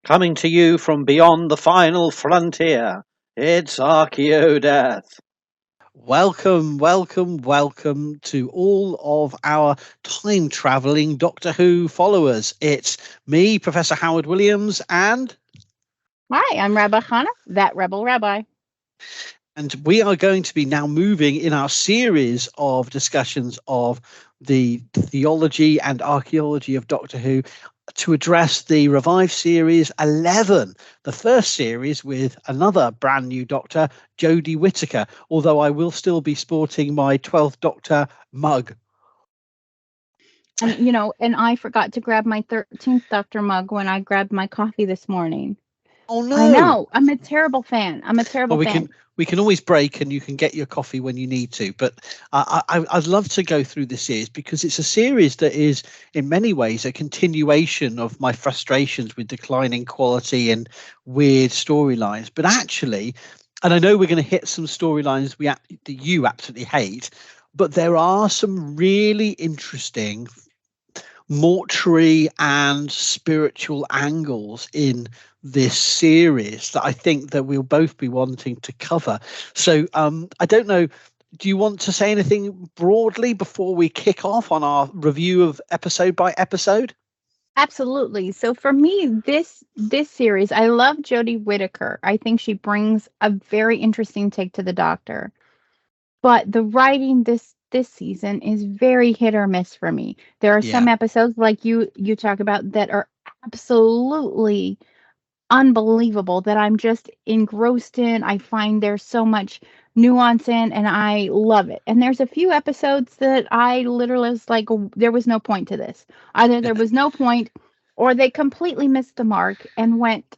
Coming to you from beyond the final frontier, it's Archaeodeath. Welcome to all of our time-travelling Doctor Who followers. It's me, Professor Howard Williams, and Hi, I'm Rabbi Hannah, that rebel rabbi. And we are going to be now moving in our series of discussions of the theology and archaeology of Doctor Who to address the Revive Series 11, the first series with another brand new Doctor, Jodie Whittaker, although I will still be sporting my 12th Doctor mug. And I forgot to grab my 13th Doctor mug when I grabbed my coffee this morning. Oh, no. I know. I'm a terrible fan. We can always break and you can get your coffee when you need to. But I'd love to go through this series because it's a series that is in many ways a continuation of my frustrations with declining quality and weird storylines. But actually, and I know we're going to hit some storylines that you absolutely hate, but there are some really interesting mortuary and spiritual angles in this series that I think that we'll both be wanting to cover. So I don't know, do you want to say anything broadly before we kick off on our review of episode by episode? Absolutely. So for me, this series, I love Jodie Whittaker. I think she brings a very interesting take to the Doctor. But the writing this season is very hit or miss for me. There are some episodes like you talk about that are absolutely unbelievable that I'm just engrossed in. I find there's so much nuance in and I love it. And there's a few episodes that I literally was like, there was no point to this. Either there was no point or they completely missed the mark and went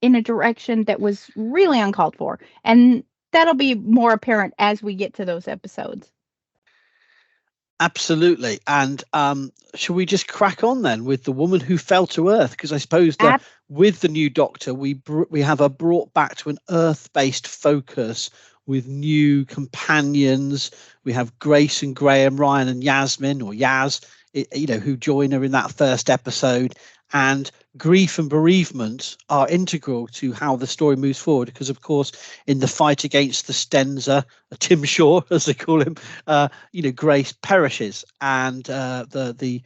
in a direction that was really uncalled for. And that'll be more apparent as we get to those episodes. Absolutely. And shall we just crack on then with the woman who fell to Earth? Because I suppose that with the new Doctor, we have a brought back to an Earth-based focus with new companions. We have Grace and Graham, Ryan and Yasmin, or Yaz, who join her in that first episode. And grief and bereavement are integral to how the story moves forward because, of course, in the fight against the Stenza, Tim Shaw, as they call him, Grace perishes, and the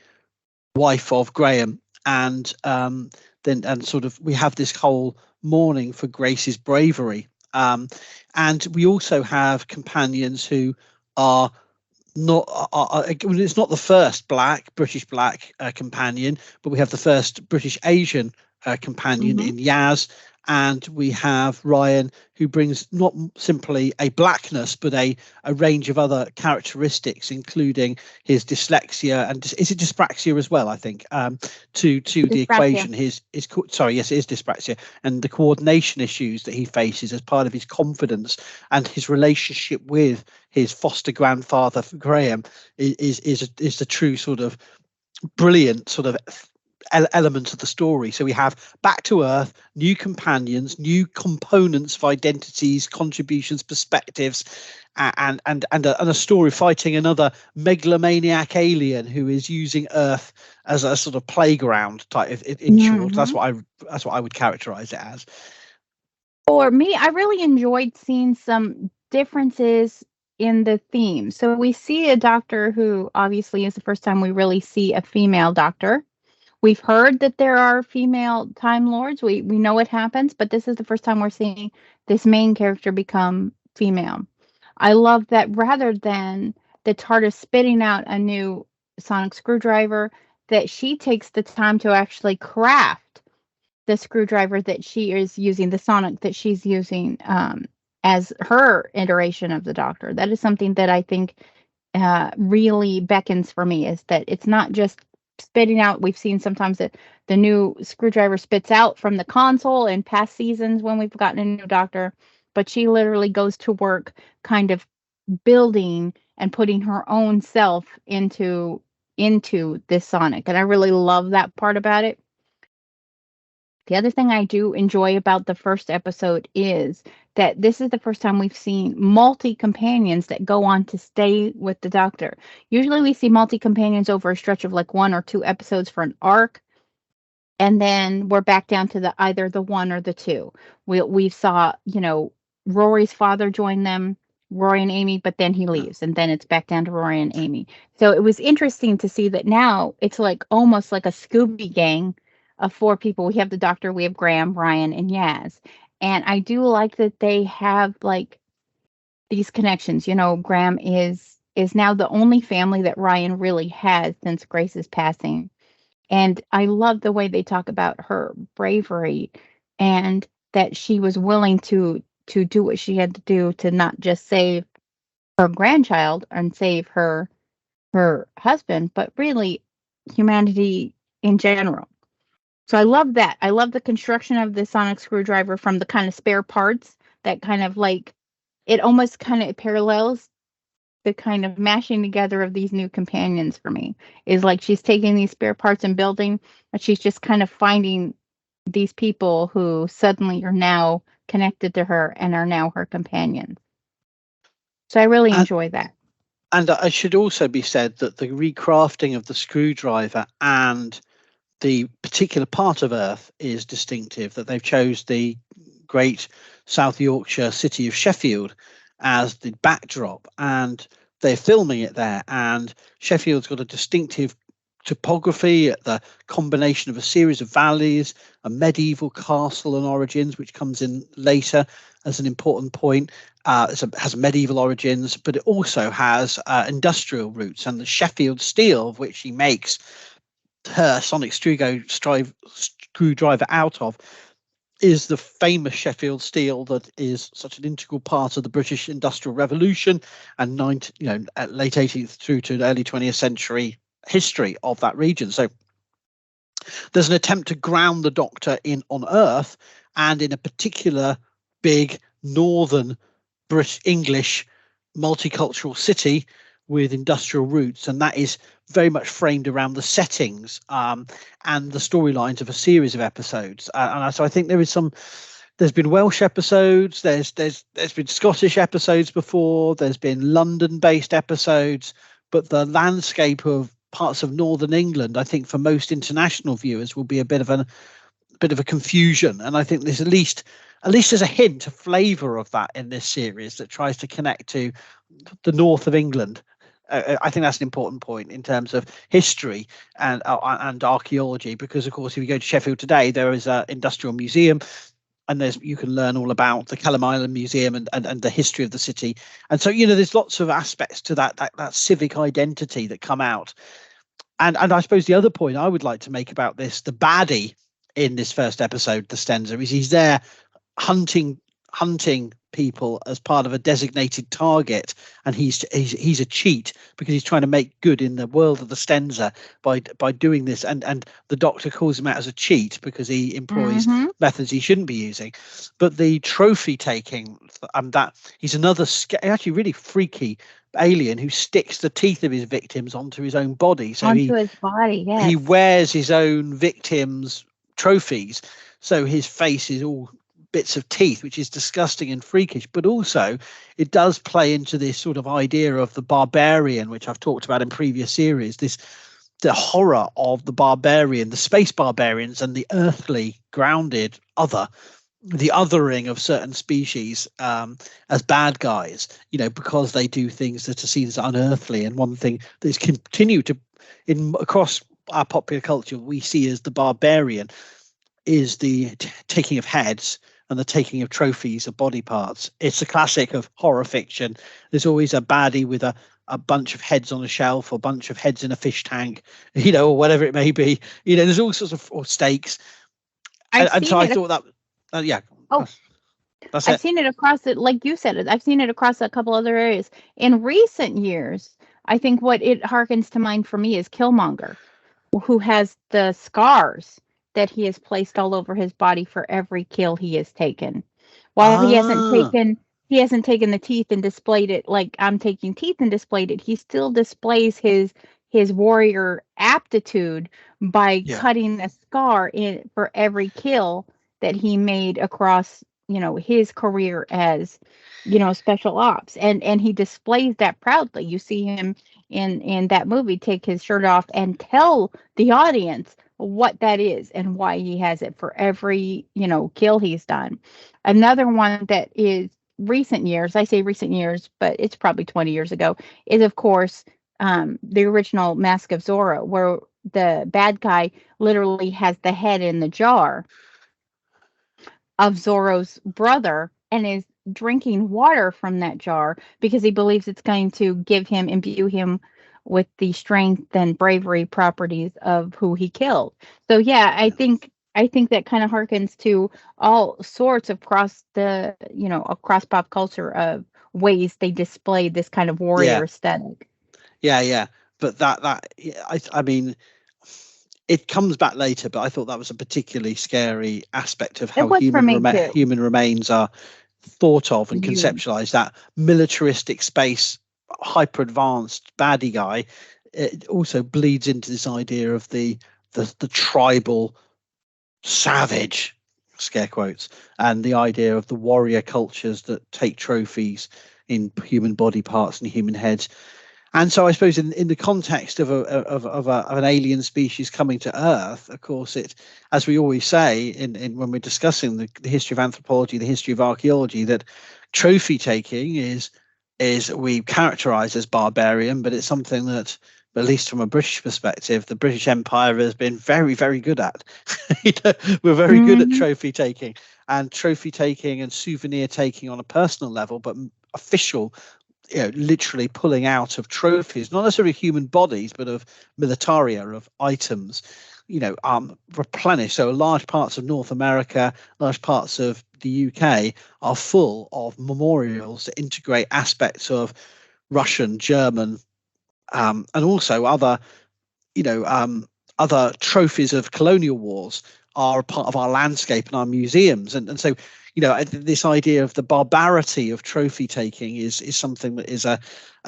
wife of Graham, and we have this whole mourning for Grace's bravery, and we also have companions who are it's not the first British black companion, but we have the first British Asian companion in Yaz, and we have Ryan, who brings not simply a blackness but a range of other characteristics, including his dyslexia and is it dyspraxia as well, I think, to the equation. It is dyspraxia, and the coordination issues that he faces as part of his confidence and his relationship with his foster grandfather Graham is the true sort of brilliant sort of elements of the story. So we have back to Earth, new companions, new components of identities, contributions, perspectives, and a story fighting another megalomaniac alien who is using Earth as a sort of playground type. In short, that's what I would characterize it as. For me, I really enjoyed seeing some differences in the theme. So we see a Doctor who obviously is the first time we really see a female Doctor. We've heard that there are female Time Lords. We know it happens, but this is the first time we're seeing this main character become female. I love that rather than the TARDIS spitting out a new sonic screwdriver, that she takes the time to actually craft the screwdriver that she is using, the sonic that she's using as her iteration of the Doctor. That is something that I think really beckons for me, is that it's not just spitting out. We've seen sometimes that the new screwdriver spits out from the console in past seasons when we've gotten a new Doctor, but she literally goes to work kind of building and putting her own self into this sonic, and I really love that part about it. The other thing I do enjoy about the first episode is that this is the first time we've seen multi-companions that go on to stay with the Doctor. Usually we see multi-companions over a stretch of like 1 or 2 episodes for an arc. and then we're back down to either the one or the two. We saw, Rory's father join them, Rory and Amy, but then he leaves, and then it's back down to Rory and Amy. So it was interesting to see that now it's like almost like a Scooby gang of 4 people. We have the Doctor, we have Graham, Ryan, and Yaz. And I do like that they have like these connections. Graham is now the only family that Ryan really has since Grace's passing. And I love the way they talk about her bravery and that she was willing to do what she had to do to not just save her grandchild and save her husband, but really humanity in general. So I love that. I love the construction of the sonic screwdriver from the kind of spare parts that kind of like it almost kind of parallels the kind of mashing together of these new companions for me. Is like she's taking these spare parts and building, but she's just kind of finding these people who suddenly are now connected to her and are now her companions. So I really enjoy that. And it should also be said that the recrafting of the screwdriver and the particular part of Earth is distinctive, that they've chose the great South Yorkshire city of Sheffield as the backdrop, and they're filming it there. And Sheffield's got a distinctive topography, the combination of a series of valleys, a medieval castle and origins, which comes in later as an important point. It has medieval origins, but it also has industrial roots, and the Sheffield steel, of which she makes her sonic screwdriver out of, is the famous Sheffield steel that is such an integral part of the British Industrial Revolution and late 18th through to the early 20th century history of that region. So there's an attempt to ground the Doctor on Earth and in a particular big northern British English multicultural city with industrial roots, and that is very much framed around the settings and the storylines of a series of episodes. So I think there's been Welsh episodes, there's been Scottish episodes before, there's been London-based episodes, but the landscape of parts of northern England, I think for most international viewers, will be a bit of a confusion. And I think there's at least there's a hint, a flavour of that in this series that tries to connect to the north of England. I think that's an important point in terms of history and archaeology, because of course if you go to Sheffield today, there is an industrial museum, and you can learn all about the Kelham Island Museum and the history of the city. And so there's lots of aspects to that civic identity that come out. And I suppose the other point I would like to make about this, the baddie in this first episode, the Stenza, is he's there hunting people as part of a designated target, and he's a cheat because he's trying to make good in the world of the Stenza by doing this, and the Doctor calls him out as a cheat because he employs methods he shouldn't be using. But the trophy taking, that he's another actually really freaky alien who sticks the teeth of his victims onto his own body, so his body. Yes. He wears his own victims' trophies, so his face is all bits of teeth, which is disgusting and freakish. But also it does play into this sort of idea of the barbarian, which I've talked about in previous series, the horror of the barbarian, the space barbarians, and the earthly grounded other, the othering of certain species as bad guys, because they do things that are seen as unearthly. And one thing that is continued to across our popular culture we see as the barbarian is the taking of heads and the taking of trophies of body parts. It's a classic of horror fiction. There's always a baddie with a bunch of heads on a shelf, or a bunch of heads in a fish tank, or whatever it may be. There's all sorts of or steaks. And so I thought that, yeah. Oh, I've seen it across it, like you said, I've seen it across a couple other areas. In recent years, I think what it harkens to mind for me is Killmonger, who has the scars that he has placed all over his body for every kill he has taken. While he hasn't taken the teeth and displayed it like I'm taking teeth and displayed it, he still displays his warrior aptitude by cutting a scar in for every kill that he made across his career as special ops, and he displays that proudly. You see him in that movie take his shirt off and tell the audience, what that is and why he has it for every, kill he's done. Another one that is recent years, I say recent years, but it's probably 20 years ago, is of course the original Mask of Zorro, where the bad guy literally has the head in the jar of Zorro's brother and is drinking water from that jar because he believes it's going to imbue him with the strength and bravery properties of who he killed. So yeah, I think that kind of harkens to all sorts of across pop culture of ways they display this kind of warrior aesthetic. Yeah. But I mean, it comes back later, but I thought that was a particularly scary aspect of how human remains are thought of and conceptualized. That militaristic space, hyper advanced baddie guy, it also bleeds into this idea of the tribal savage, scare quotes, and the idea of the warrior cultures that take trophies in human body parts and human heads. And so I suppose in the context of an alien species coming to Earth, of course, it, as we always say in when we're discussing the history of anthropology, the history of archaeology, that trophy taking is we characterize as barbarian, but it's something that, at least from a British perspective, the British Empire has been very, very good at. We're very good at trophy taking and souvenir taking on a personal level, but official, literally pulling out of trophies, not necessarily human bodies, but of militaria, of items, replenished. So large parts of North America, large parts of the UK are full of memorials that integrate aspects of Russian, German, and also other trophies of colonial wars are a part of our landscape and our museums. And so, this idea of the barbarity of trophy taking is something that is a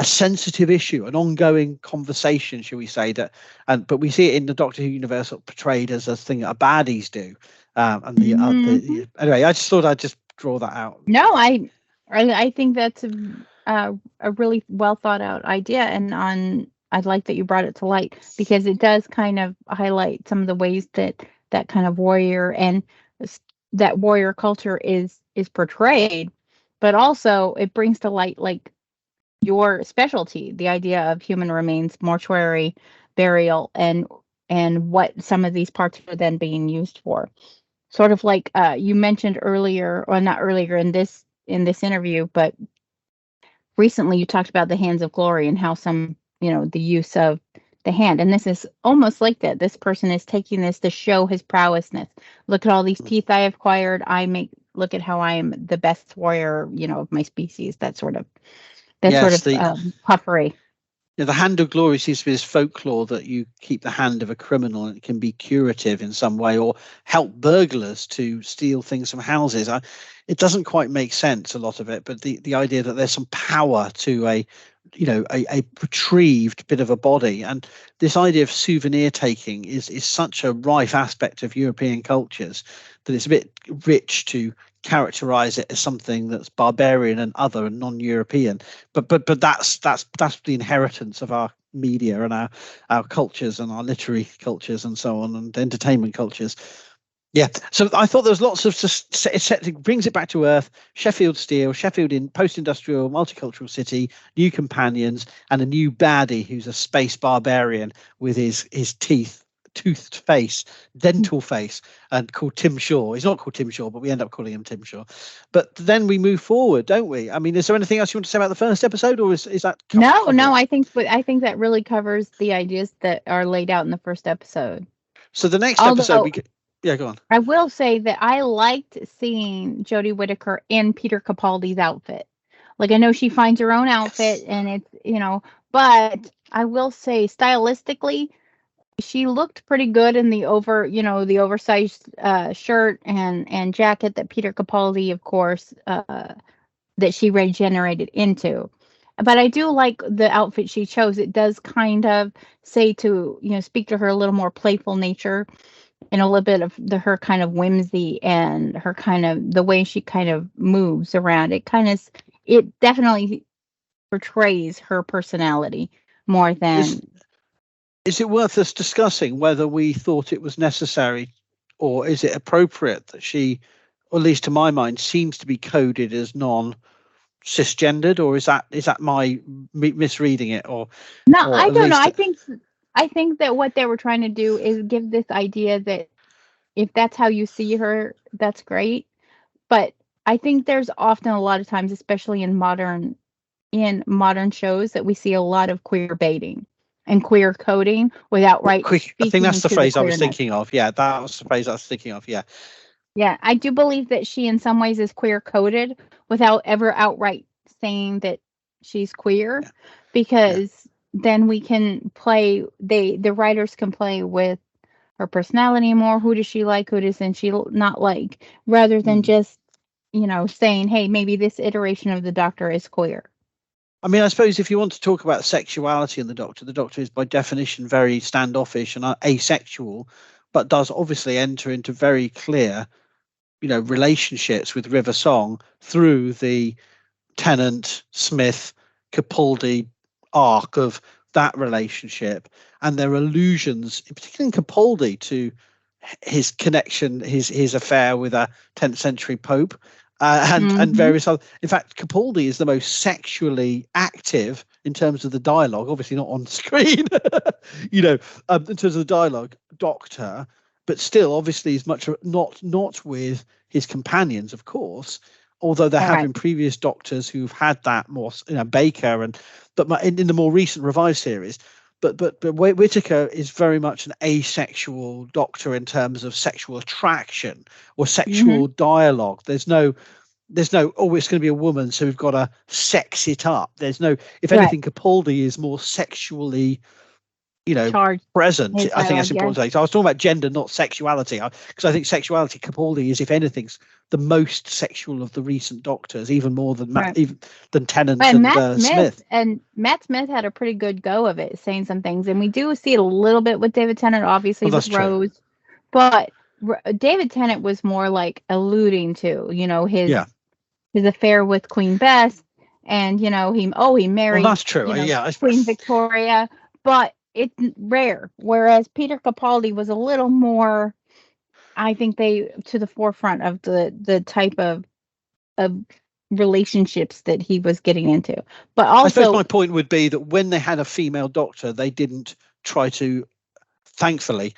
sensitive issue, an ongoing conversation, shall we say, but we see it in the Doctor Who universe portrayed as a thing that baddies do. Anyway, I just thought I'd just draw that out. No, I think that's a really well thought out idea, and I'd like that you brought it to light because it does kind of highlight some of the ways that kind of warrior and that warrior culture is portrayed, but also it brings to light like your specialty, the idea of human remains, mortuary burial, and what some of these parts are then being used for. Sort of like you mentioned earlier, or not earlier in this interview, but recently you talked about the hands of glory and how some, the use of the hand. And this is almost like that. This person is taking this to show his prowessness. Look at all these teeth I have acquired. Look at how I am the best warrior, of my species. That sort of puffery. The hand of glory seems to be this folklore that you keep the hand of a criminal and it can be curative in some way or help burglars to steal things from houses. It doesn't quite make sense, a lot of it, but the idea that there's some power to a retrieved bit of a body, and this idea of souvenir taking is such a rife aspect of European cultures that it's a bit rich to characterize it as something that's barbarian and other and non-European, but that's the inheritance of our media and our cultures and our literary cultures and so on, and entertainment cultures. Yeah, so I thought there was lots of it brings it back to Earth. Sheffield Steel, Sheffield in post-industrial multicultural city, new companions, and a new baddie who's a space barbarian with his toothed face, dental face, and called Tim Shaw. He's not called Tim Shaw, but we end up calling him Tim Shaw. But then we move forward, don't we? I mean, is there anything else you want to say about the first episode, or is that no? I think that really covers the ideas that are laid out in the first episode. So the next episode, go on. I will say that I liked seeing Jodie Whittaker in Peter Capaldi's outfit. Like, I know she finds her own outfit, and it's but I will say stylistically, she looked pretty good in the oversized shirt and jacket that Peter Capaldi, of course, that she regenerated into. But I do like the outfit she chose. It does kind of say to, speak to her a little more playful nature and a little bit of her kind of whimsy and her kind of the way she kind of moves around. It definitely portrays her personality more than Is it worth us discussing whether we thought it was necessary, or is it appropriate that she, or at least to my mind, seems to be coded as non-cisgendered, or is that my misreading it, or No, or I at don't know. least I think that what they were trying to do is give this idea that if that's how you see her, that's great. But I think there's often a lot of times, especially in modern shows, that we see a lot of queer baiting and queer coding without quick. I think speaking that's the to the phrase I was queerness. thinking of. Yeah, that was the phrase I was thinking of. Yeah. Yeah, I do believe that she in some ways is queer coded without ever outright saying that she's queer, Yeah. because then we can play, the writers can play with her personality more. Who does she like? Who doesn't she not like? Rather than just, saying, hey, maybe this iteration of the Doctor is queer. I mean, I suppose if you want to talk about sexuality in the Doctor is by definition very standoffish and asexual, but does obviously enter into very clear, relationships with River Song through the Tennant, Smith, Capaldi arc of that relationship, and there are allusions, particularly in Capaldi, to his connection, his affair with a 10th century pope, and various other. In fact, Capaldi is the most sexually active in terms of the dialogue, obviously not on screen, in terms of the dialogue, Doctor, but still obviously is much not with his companions, of course, although there have been previous Doctors who've had that more, Baker, but in the more recent revived series. But Whittaker is very much an asexual Doctor in terms of sexual attraction or sexual dialogue. There's no, it's going to be a woman, so we've got to sex it up. There's no, if anything, Capaldi is more sexually, charged, present. I think that's important to say. So I was talking about gender, not sexuality, because I think sexuality, Capaldi is, if anything, the most sexual of the recent Doctors, even more than than Tennant and Smith. And Matt Smith had a pretty good go of it, saying some things, and we do see it a little bit with David Tennant, obviously with Rose, but David Tennant was more like alluding to, his affair with Queen Bess, and he married. Well, that's true. Queen Victoria, but it's rare. Whereas Peter Capaldi was a little more, I think, they to the forefront of the type of relationships that he was getting into. But also, I suppose my point would be that when they had a female Doctor, they didn't try to, thankfully,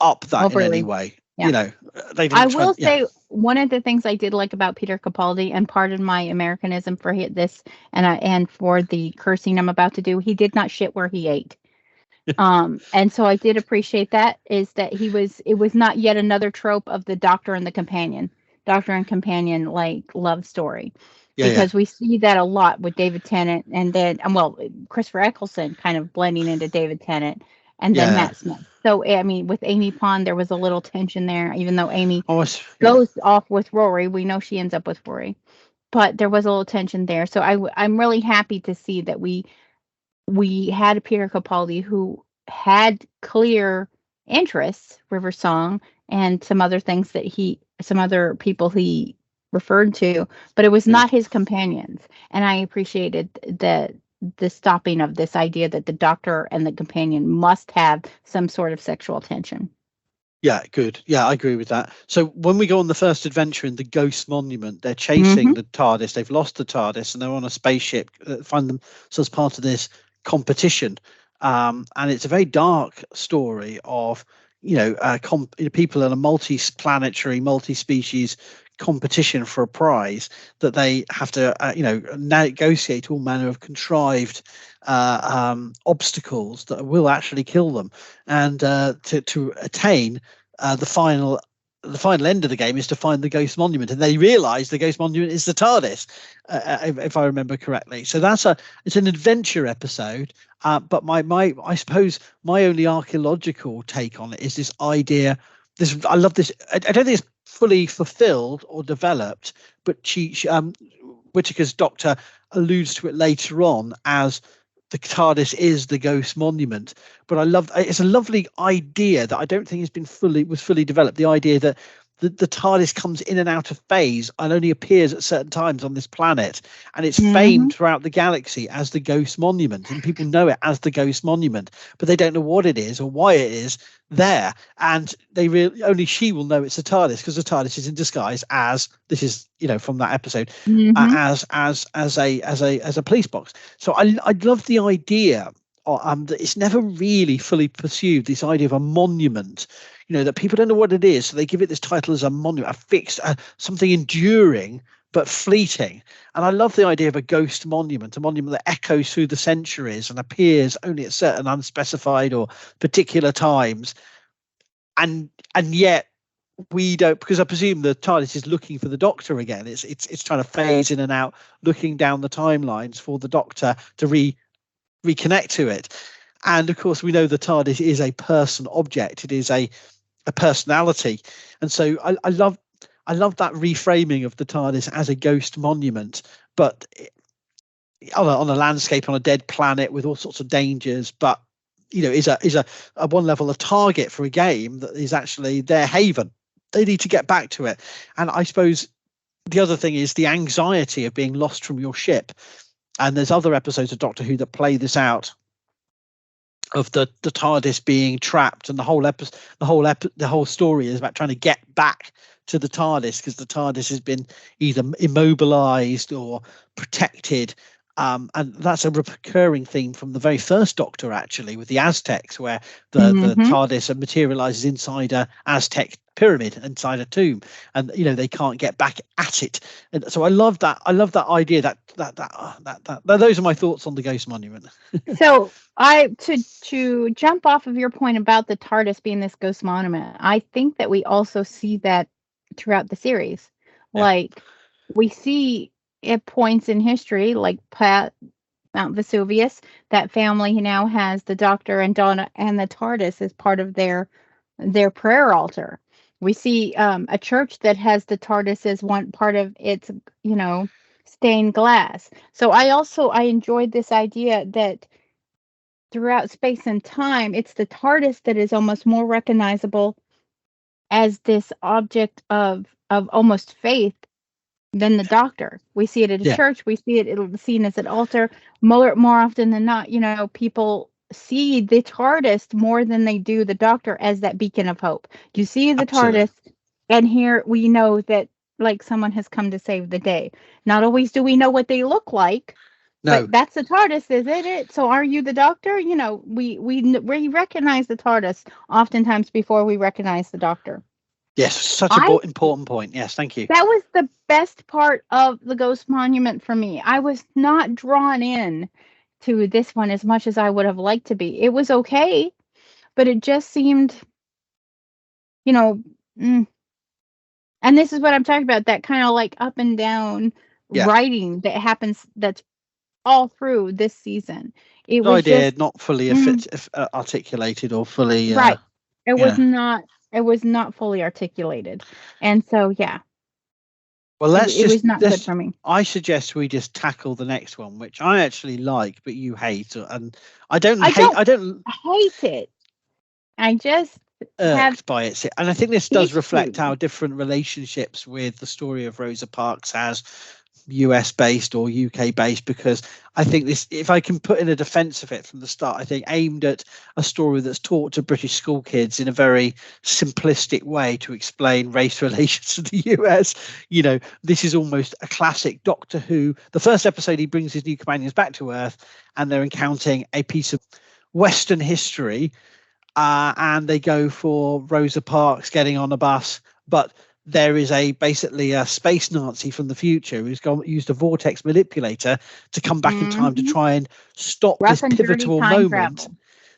up that in any way. Yeah. They didn't. I will say one of the things I did like about Peter Capaldi, and pardon my Americanism for this, and for the cursing I'm about to do, he did not shit where he ate. And so I did appreciate that, is that it was not yet another trope of the Doctor and companion like love story, because we see that a lot with David Tennant, and then Christopher Eccleston kind of blending into David Tennant, and then Matt Smith. So I mean, with Amy Pond, there was a little tension there, even though Amy goes off with Rory. We know she ends up with Rory, but there was a little tension there. So I'm really happy to see that we had a Peter Capaldi who had clear interests, River Song, and some other things that some other people he referred to, but it was not his companions. And I appreciated the stopping of this idea that the Doctor and the companion must have some sort of sexual tension. Yeah, good. Yeah, I agree with that. So when we go on the first adventure in the Ghost Monument, they're chasing the TARDIS. They've lost the TARDIS, and they're on a spaceship. Find them as part of this competition, and it's a very dark story of people in a multi-planetary, multi-species competition for a prize that they have to negotiate all manner of contrived obstacles that will actually kill them, and to attain the final end of the game is to find the Ghost Monument, and they realize the Ghost Monument is the TARDIS, if I remember correctly. So it's an adventure episode, but I suppose my only archaeological take on it is this idea. I love this. I don't think it's fully fulfilled or developed, but Whittaker's Doctor alludes to it later on as the TARDIS is the Ghost Monument. But it's a lovely idea that I don't think was fully developed. The idea that the TARDIS comes in and out of phase and only appears at certain times on this planet, and it's famed throughout the galaxy as the Ghost Monument, and people know it as the Ghost Monument, but they don't know what it is or why it is there, and only she will know it's a TARDIS, because the TARDIS is in disguise as, this is, you know, from that episode, as a police box. So I love the idea that it's never really fully pursued, this idea of a monument, you know, that people don't know what it is, so they give it this title as a monument, a fixed, something enduring but fleeting. And I love the idea of a ghost monument, a monument that echoes through the centuries and appears only at certain unspecified or particular times, and yet we don't, because I presume the TARDIS is looking for the Doctor again. It's trying to phase in and out, looking down the timelines for the Doctor to reconnect to it. And of course, we know the TARDIS is a person object. It is a personality, and so I love that reframing of the TARDIS as a ghost monument, but on a landscape, on a dead planet with all sorts of dangers, but, you know, is a one level a target for a game that is actually their haven. They need to get back to it. And I suppose the other thing is the anxiety of being lost from your ship. And there's other episodes of Doctor Who that play this out, of the TARDIS being trapped, and the whole story is about trying to get back to the TARDIS, because the TARDIS has been either immobilized or protected, and that's a recurring theme from the very first Doctor, actually, with the Aztecs, where the TARDIS materializes inside a Aztec pyramid, inside a tomb, and, you know, they can't get back at it. And so I love that idea, that those are my thoughts on the Ghost Monument. So to jump off of your point about the TARDIS being this ghost monument, I think that we also see that throughout the series. Like, we see at points in history, like Mount Vesuvius, that family now has the Doctor and Donna and the TARDIS as part of their prayer altar. We see a church that has the TARDIS as one part of its, you know, stained glass. So I enjoyed this idea that throughout space and time, it's the TARDIS that is almost more recognizable as this object of almost faith than the Doctor. We see it at a church. We see it seen as an altar. More often than not, you know, people see the TARDIS more than they do the Doctor as that beacon of hope. You see the TARDIS, and here we know that, like, someone has come to save the day. Not always do we know what they look like. No. But that's the TARDIS, isn't it? So are you the Doctor? You know, we recognize the TARDIS oftentimes before we recognize the Doctor. Yes, such an important point. Yes, thank you. That was the best part of the Ghost Monument for me. I was not drawn in to this one as much as I would have liked to be. It was okay, but it just seemed, you know, and this is what I'm talking about, that kind of like up and down writing that happens, that's all through this season. It was not fully articulated or fully right. It was not fully articulated, and so well, it was not good for me. I suggest we just tackle the next one, which I actually like, but you hate, and I don't hate it. I just irked by it, and I think this does reflect our different relationships with the story of Rosa Parks as US based or UK based, because I think this, if I can put in a defense of it from the start, I think aimed at a story that's taught to British school kids in a very simplistic way to explain race relations to the US. You know, this is almost a classic Doctor Who. The first episode, he brings his new companions back to Earth, and they're encountering a piece of Western history, and they go for Rosa Parks getting on a bus, but there is basically a space Nazi from the future who's used a vortex manipulator to come back in time to try and stop this pivotal moment.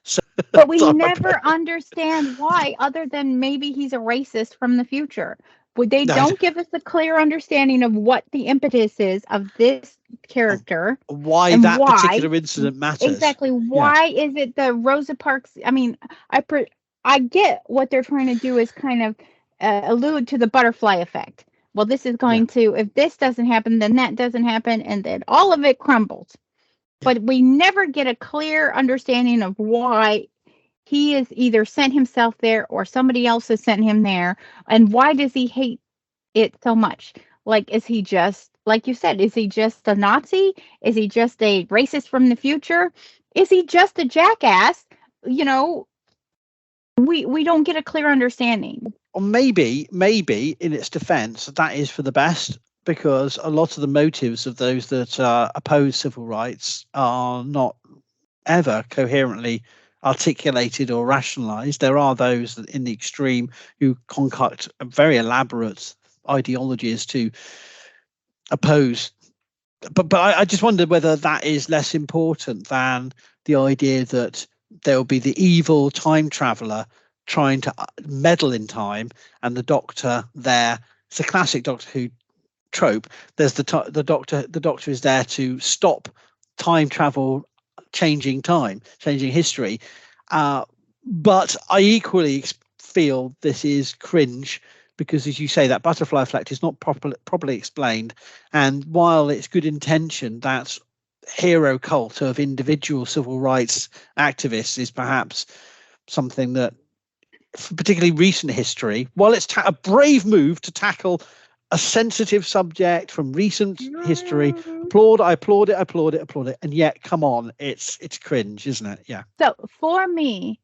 So, but we never understand why, other than maybe he's a racist from the future. But they don't give us a clear understanding of what the impetus is of this character. Why that particular incident matters. Exactly. Why is it the Rosa Parks? I mean, I get what they're trying to do is kind of allude to the butterfly effect. Well, this is going to, if this doesn't happen, then that doesn't happen, and then all of it crumbles. But we never get a clear understanding of why he is either sent himself there or somebody else has sent him there. And why does he hate it so much? Like, is he just, like you said, is he just a Nazi? Is he just a racist from the future? Is he just a jackass? You know, we don't get a clear understanding. Or maybe in its defense, that is for the best, because a lot of the motives of those that oppose civil rights are not ever coherently articulated or rationalized. There are those in the extreme who concoct very elaborate ideologies to oppose. But I just wondered whether that is less important than the idea that there will be the evil time traveler trying to meddle in time, and the Doctor there. It's a classic Doctor Who trope. There's the Doctor. The Doctor is there to stop time travel, changing history. But I equally feel this is cringe, because, as you say, that butterfly effect is not properly explained. And while it's good intention, that hero cult of individual civil rights activists is perhaps something that, for particularly recent history, while it's a brave move to tackle a sensitive subject from recent history, I applaud it. And yet, come on, it's cringe, isn't it? Yeah. So for me,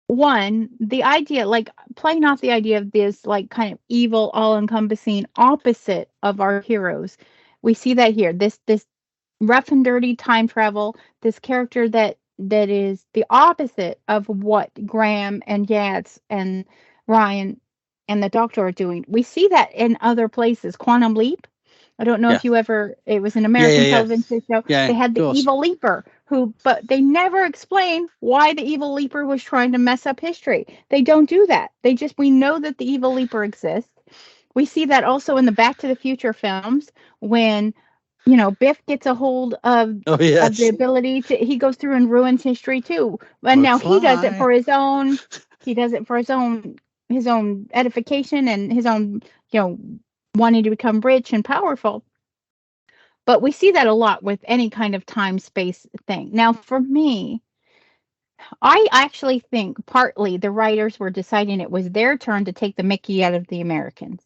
one, the idea, like playing off the idea of this like kind of evil, all-encompassing opposite of our heroes. We see that here. This rough and dirty time travel, this character that is the opposite of what Graham and Yaz and Ryan and the Doctor are doing. We see that in other places. Quantum Leap. I don't know if you ever, it was an American television show. They had the evil leaper but they never explain why the evil leaper was trying to mess up history. They don't do that. We know that the evil leaper exists. We see that also in the Back to the Future films when, Biff gets a hold of the ability to, he goes through and ruins history too. And now he does it for his own, his own edification and his own, wanting to become rich and powerful. But we see that a lot with any kind of time-space thing. Now, for me, I actually think partly the writers were deciding it was their turn to take the mickey out of the Americans.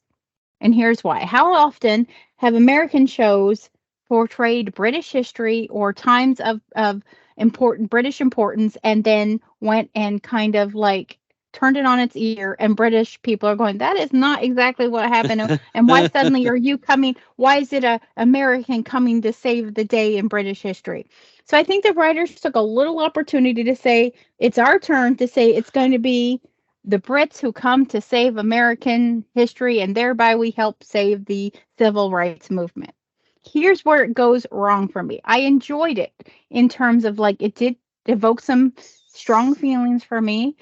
And here's why. How often have American shows portrayed British history or times of important British importance and then went and kind of like turned it on its ear, and British people are going, that is not exactly what happened. And why suddenly are you coming? Why is it a American coming to save the day in British history? So I think the writers took a little opportunity to say, it's our turn to say it's going to be the Brits who come to save American history, and thereby we help save the civil rights movement. Here's where it goes wrong for me. I enjoyed it in terms of like, it did evoke some strong feelings for me.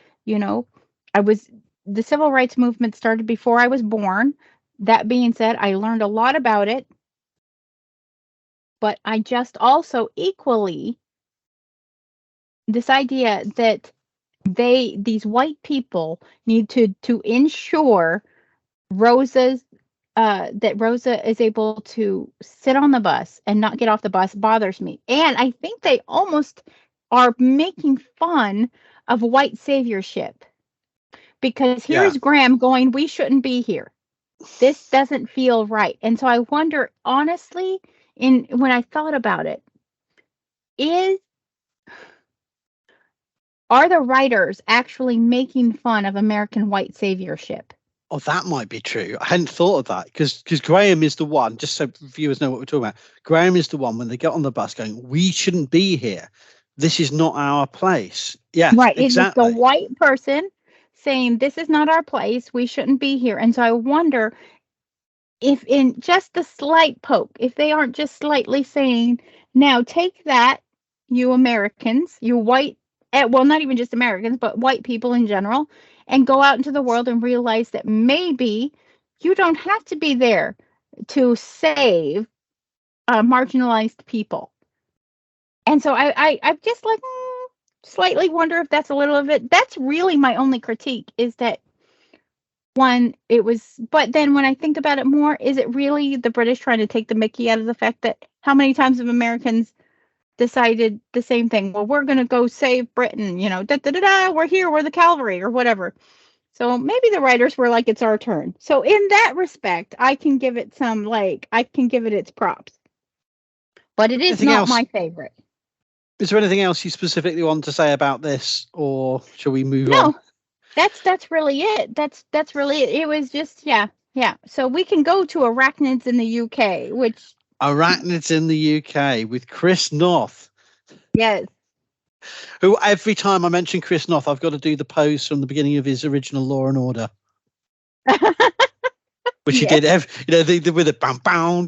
The civil rights movement started before I was born. That being said, I learned a lot about it. But I just also equally, this idea that these white people need to ensure that Rosa is able to sit on the bus and not get off the bus bothers me. And I think they almost are making fun of white saviorship. Because here's Graham going, we shouldn't be here. This doesn't feel right. And so I wonder, honestly, when I thought about it, are the writers actually making fun of American white saviorship? Oh, that might be true. I hadn't thought of that, because Graham is the one, just so viewers know what we're talking about. Graham is the one when they get on the bus going, we shouldn't be here. This is not our place. Yeah, right. Exactly. It's the white person saying, this is not our place. We shouldn't be here. And so I wonder if in just a slight poke, if they aren't just slightly saying, now take that, you Americans, you white, well, not even just Americans, but white people in general, and go out into the world and realize that maybe you don't have to be there to save marginalized people. And so I just like slightly wonder if that's a little of it. That's really my only critique, is that one, but then when I think about it more, is it really the British trying to take the mickey out of the fact that how many times have Americans decided the same thing. Well, we're going to go save Britain, we're here, we're the cavalry or whatever. So maybe the writers were like, it's our turn. So in that respect, I can give it its props. But it is Anything not else? my favorite. Is there anything else you specifically want to say about this, or shall we move on? No, that's really it. That's really it. It was just, yeah. So we can go to Arachnids in the UK, which... Arachnids in the UK with Chris North. Yes. Who, every time I mention Chris North, I've got to do the pose from the beginning of his original Law and Order. Which he did, with a bam bam.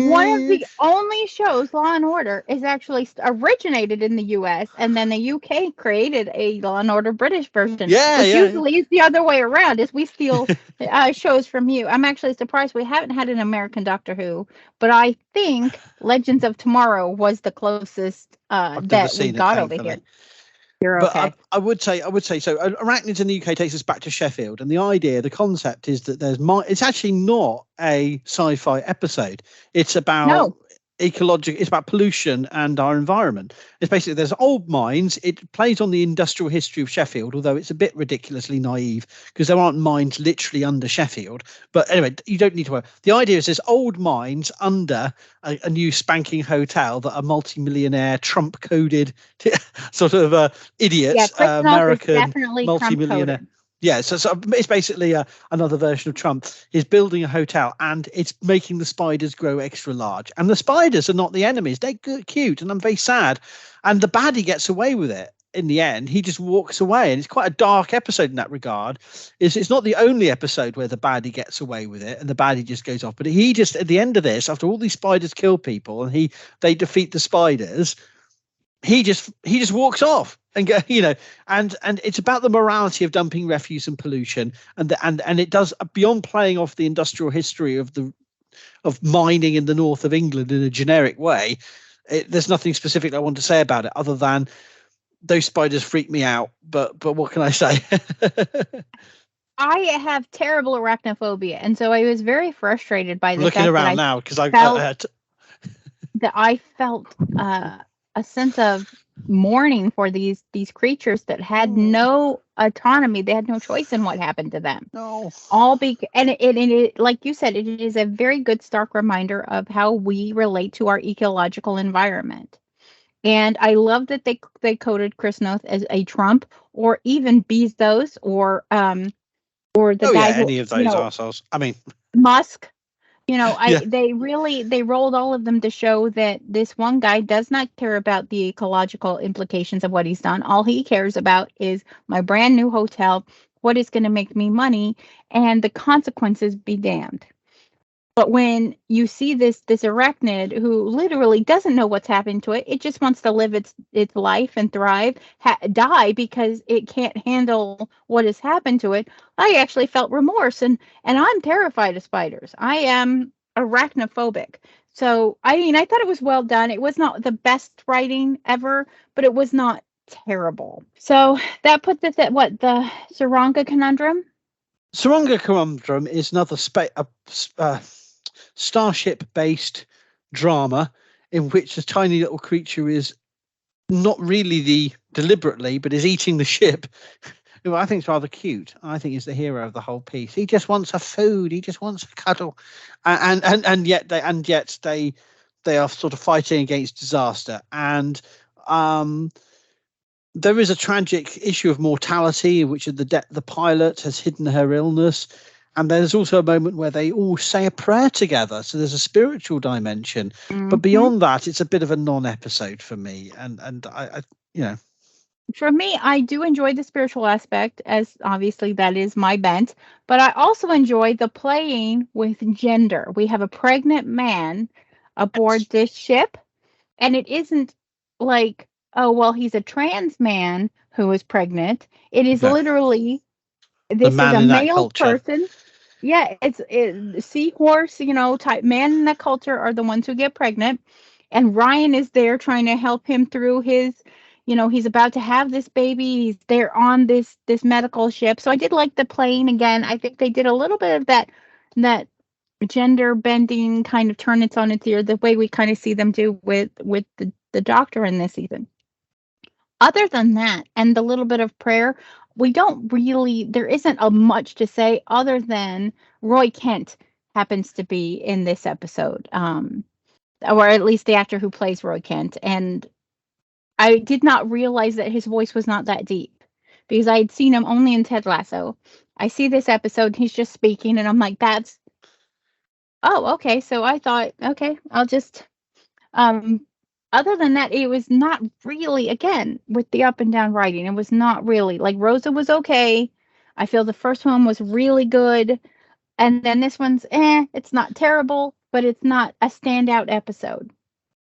One of the only shows, Law and Order, is actually originated in the US, and then the UK created a Law and Order British version. Usually is the other way around, is we steal shows from you. I'm actually surprised we haven't had an American Doctor Who, but I think Legends of Tomorrow was the closest that we got over here. But okay. I would say so. Arachnids in the UK takes us back to Sheffield, and the concept is that it's actually not a sci-fi episode. It's about ecological. It's about pollution and our environment. It's basically, there's old mines. It plays on the industrial history of Sheffield, although it's a bit ridiculously naive because there aren't mines literally under Sheffield. But anyway, you don't need to worry. The idea is there's old mines under a new spanking hotel that are multi-millionaire Trump-coded sort of idiots, American multi-millionaire. Yeah, so it's basically another version of Trump. Is building a hotel, and it's making the spiders grow extra large. And the spiders are not the enemies; they're cute, and I'm very sad. And the baddie gets away with it in the end. He just walks away, and it's quite a dark episode in that regard. It's not the only episode where the baddie gets away with it, and the baddie just goes off. But he just, at the end of this, after all these spiders kill people, and they defeat the spiders, he just walks off. And and it's about the morality of dumping refuse and pollution, and it does, beyond playing off the industrial history of mining in the north of England in a generic way. There's nothing specific I want to say about it other than those spiders freak me out. But what can I say? I have terrible arachnophobia, and so I was very frustrated by the looking fact around that now because I felt a sense of mourning for these creatures that had no autonomy. They had no choice in what happened to them. No. And it, like you said, it is a very good stark reminder of how we relate to our ecological environment. And I love that they coded Chris Noth as a Trump, or even Bezos, or the guy who, any of those arseholes. I mean, Musk. They rolled all of them to show that this one guy does not care about the ecological implications of what he's done. All he cares about is my brand new hotel, what is going to make me money, and the consequences be damned. But when you see this arachnid who literally doesn't know what's happened to it, it just wants to live its life and thrive, die because it can't handle what has happened to it. I actually felt remorse, and I'm terrified of spiders. I am arachnophobic. So I thought it was well done. It was not the best writing ever, but it was not terrible. So that puts us at what, the Saranga Conundrum? Saranga Conundrum is another starship-based drama in which a tiny little creature is not really deliberately, but is eating the ship. Who I think is rather cute. I think is the hero of the whole piece. He just wants a food. He just wants a cuddle, and yet they are sort of fighting against disaster. And there is a tragic issue of mortality in which the pilot has hidden her illness. And there's also a moment where they all say a prayer together. So there's a spiritual dimension. Mm-hmm. But beyond that, it's a bit of a non-episode for me. And I For me, I do enjoy the spiritual aspect, as obviously that is my bent. But I also enjoy the playing with gender. We have a pregnant man aboard this ship. And it isn't like, oh, well, he's a trans man who is pregnant. It is literally, this is a male person. Yeah, it's seahorse, type man in that culture are the ones who get pregnant. And Ryan is there trying to help him through his, he's about to have this baby. He's there on this medical ship. So I did like the playing again. I think they did a little bit of that gender bending kind of turn it on its ear, the way we kind of see them do with the Doctor in this season. Other than that, and the little bit of prayer, there isn't a much to say other than Roy Kent happens to be in this episode, or at least the actor who plays Roy Kent. And I did not realize that his voice was not that deep because I had seen him only in Ted Lasso. I see this episode, and he's just speaking, and I'm like, oh, okay. So I thought, okay, I'll just, other than that, it was not really, again, with the up and down writing, it was not really, like, Rosa was okay. I feel the first one was really good. And then this one's, it's not terrible, but it's not a standout episode.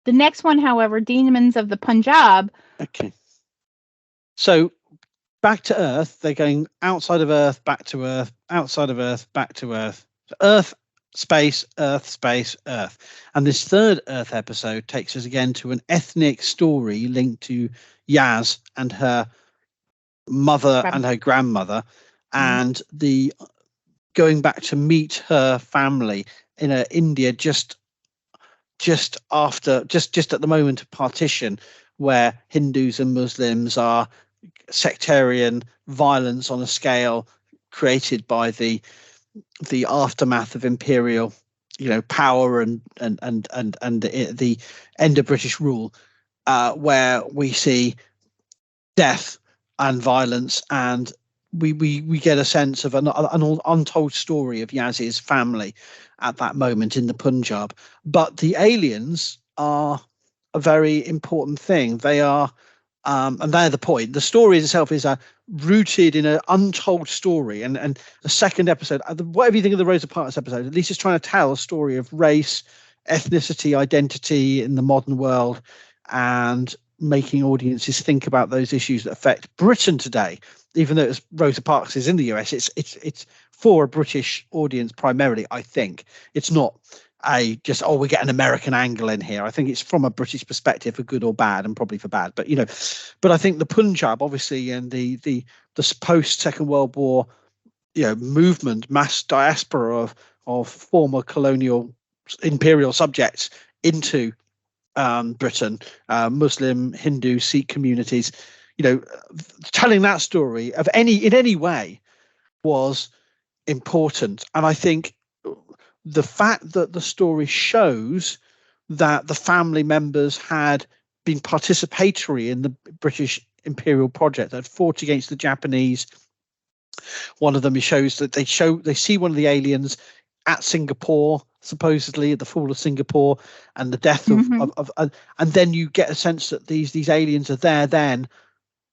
The next one, however, Demons of the Punjab. Okay. So back to Earth, they're going outside of Earth, back to Earth, outside of Earth, back to Earth. Earth, space, Earth, space, Earth. And this third Earth episode takes us again to an ethnic story linked to Yaz and her mother and her grandmother, and the going back to meet her family in India just at the moment of partition, where Hindus and Muslims are sectarian violence on a scale created by the aftermath of imperial, power and the end of British rule, where we see death and violence, and we get a sense of an untold story of Yaz's family at that moment in the Punjab. But the aliens are a very important thing. They are, and they're the point. The story itself is rooted in an untold story, and a second episode, whatever you think of the Rosa Parks episode, at least it's trying to tell a story of race, ethnicity, identity in the modern world, and making audiences think about those issues that affect Britain today. Even though Rosa Parks is in the US, it's for a British audience primarily. I think it's not we get an American angle in here. I think it's from a British perspective, for good or bad, and probably for bad. But but I think the Punjab, obviously, and the post Second World War, movement, mass diaspora of former colonial imperial subjects into Britain, Muslim, Hindu, Sikh communities, telling that story in any way was important. And I think the fact that the story shows that the family members had been participatory in the British imperial project, that fought against the Japanese. One of them shows that they see one of the aliens at Singapore, supposedly at the fall of Singapore, and the death of and then you get a sense that these aliens are there then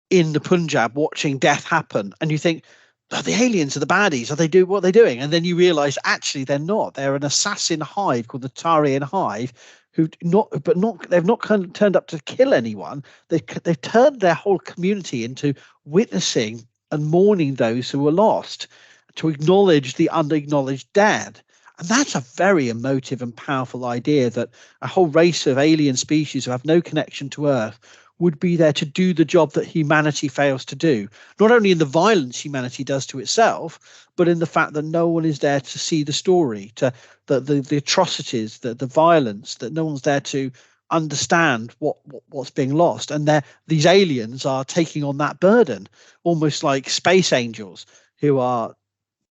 in the Punjab watching death happen, and you think, oh, the aliens are the baddies. What are they doing? And then you realize actually they're not. They're an assassin hive called the Thijarian Hive, they've not turned up to kill anyone. They've turned their whole community into witnessing and mourning those who were lost, to acknowledge the unacknowledged dead. And that's a very emotive and powerful idea, that a whole race of alien species who have no connection to Earth would be there to do the job that humanity fails to do, not only in the violence humanity does to itself, but in the fact that no one is there to see the story, to the atrocities, the violence, that no one's there to understand what's being lost. And these aliens are taking on that burden, almost like space angels who are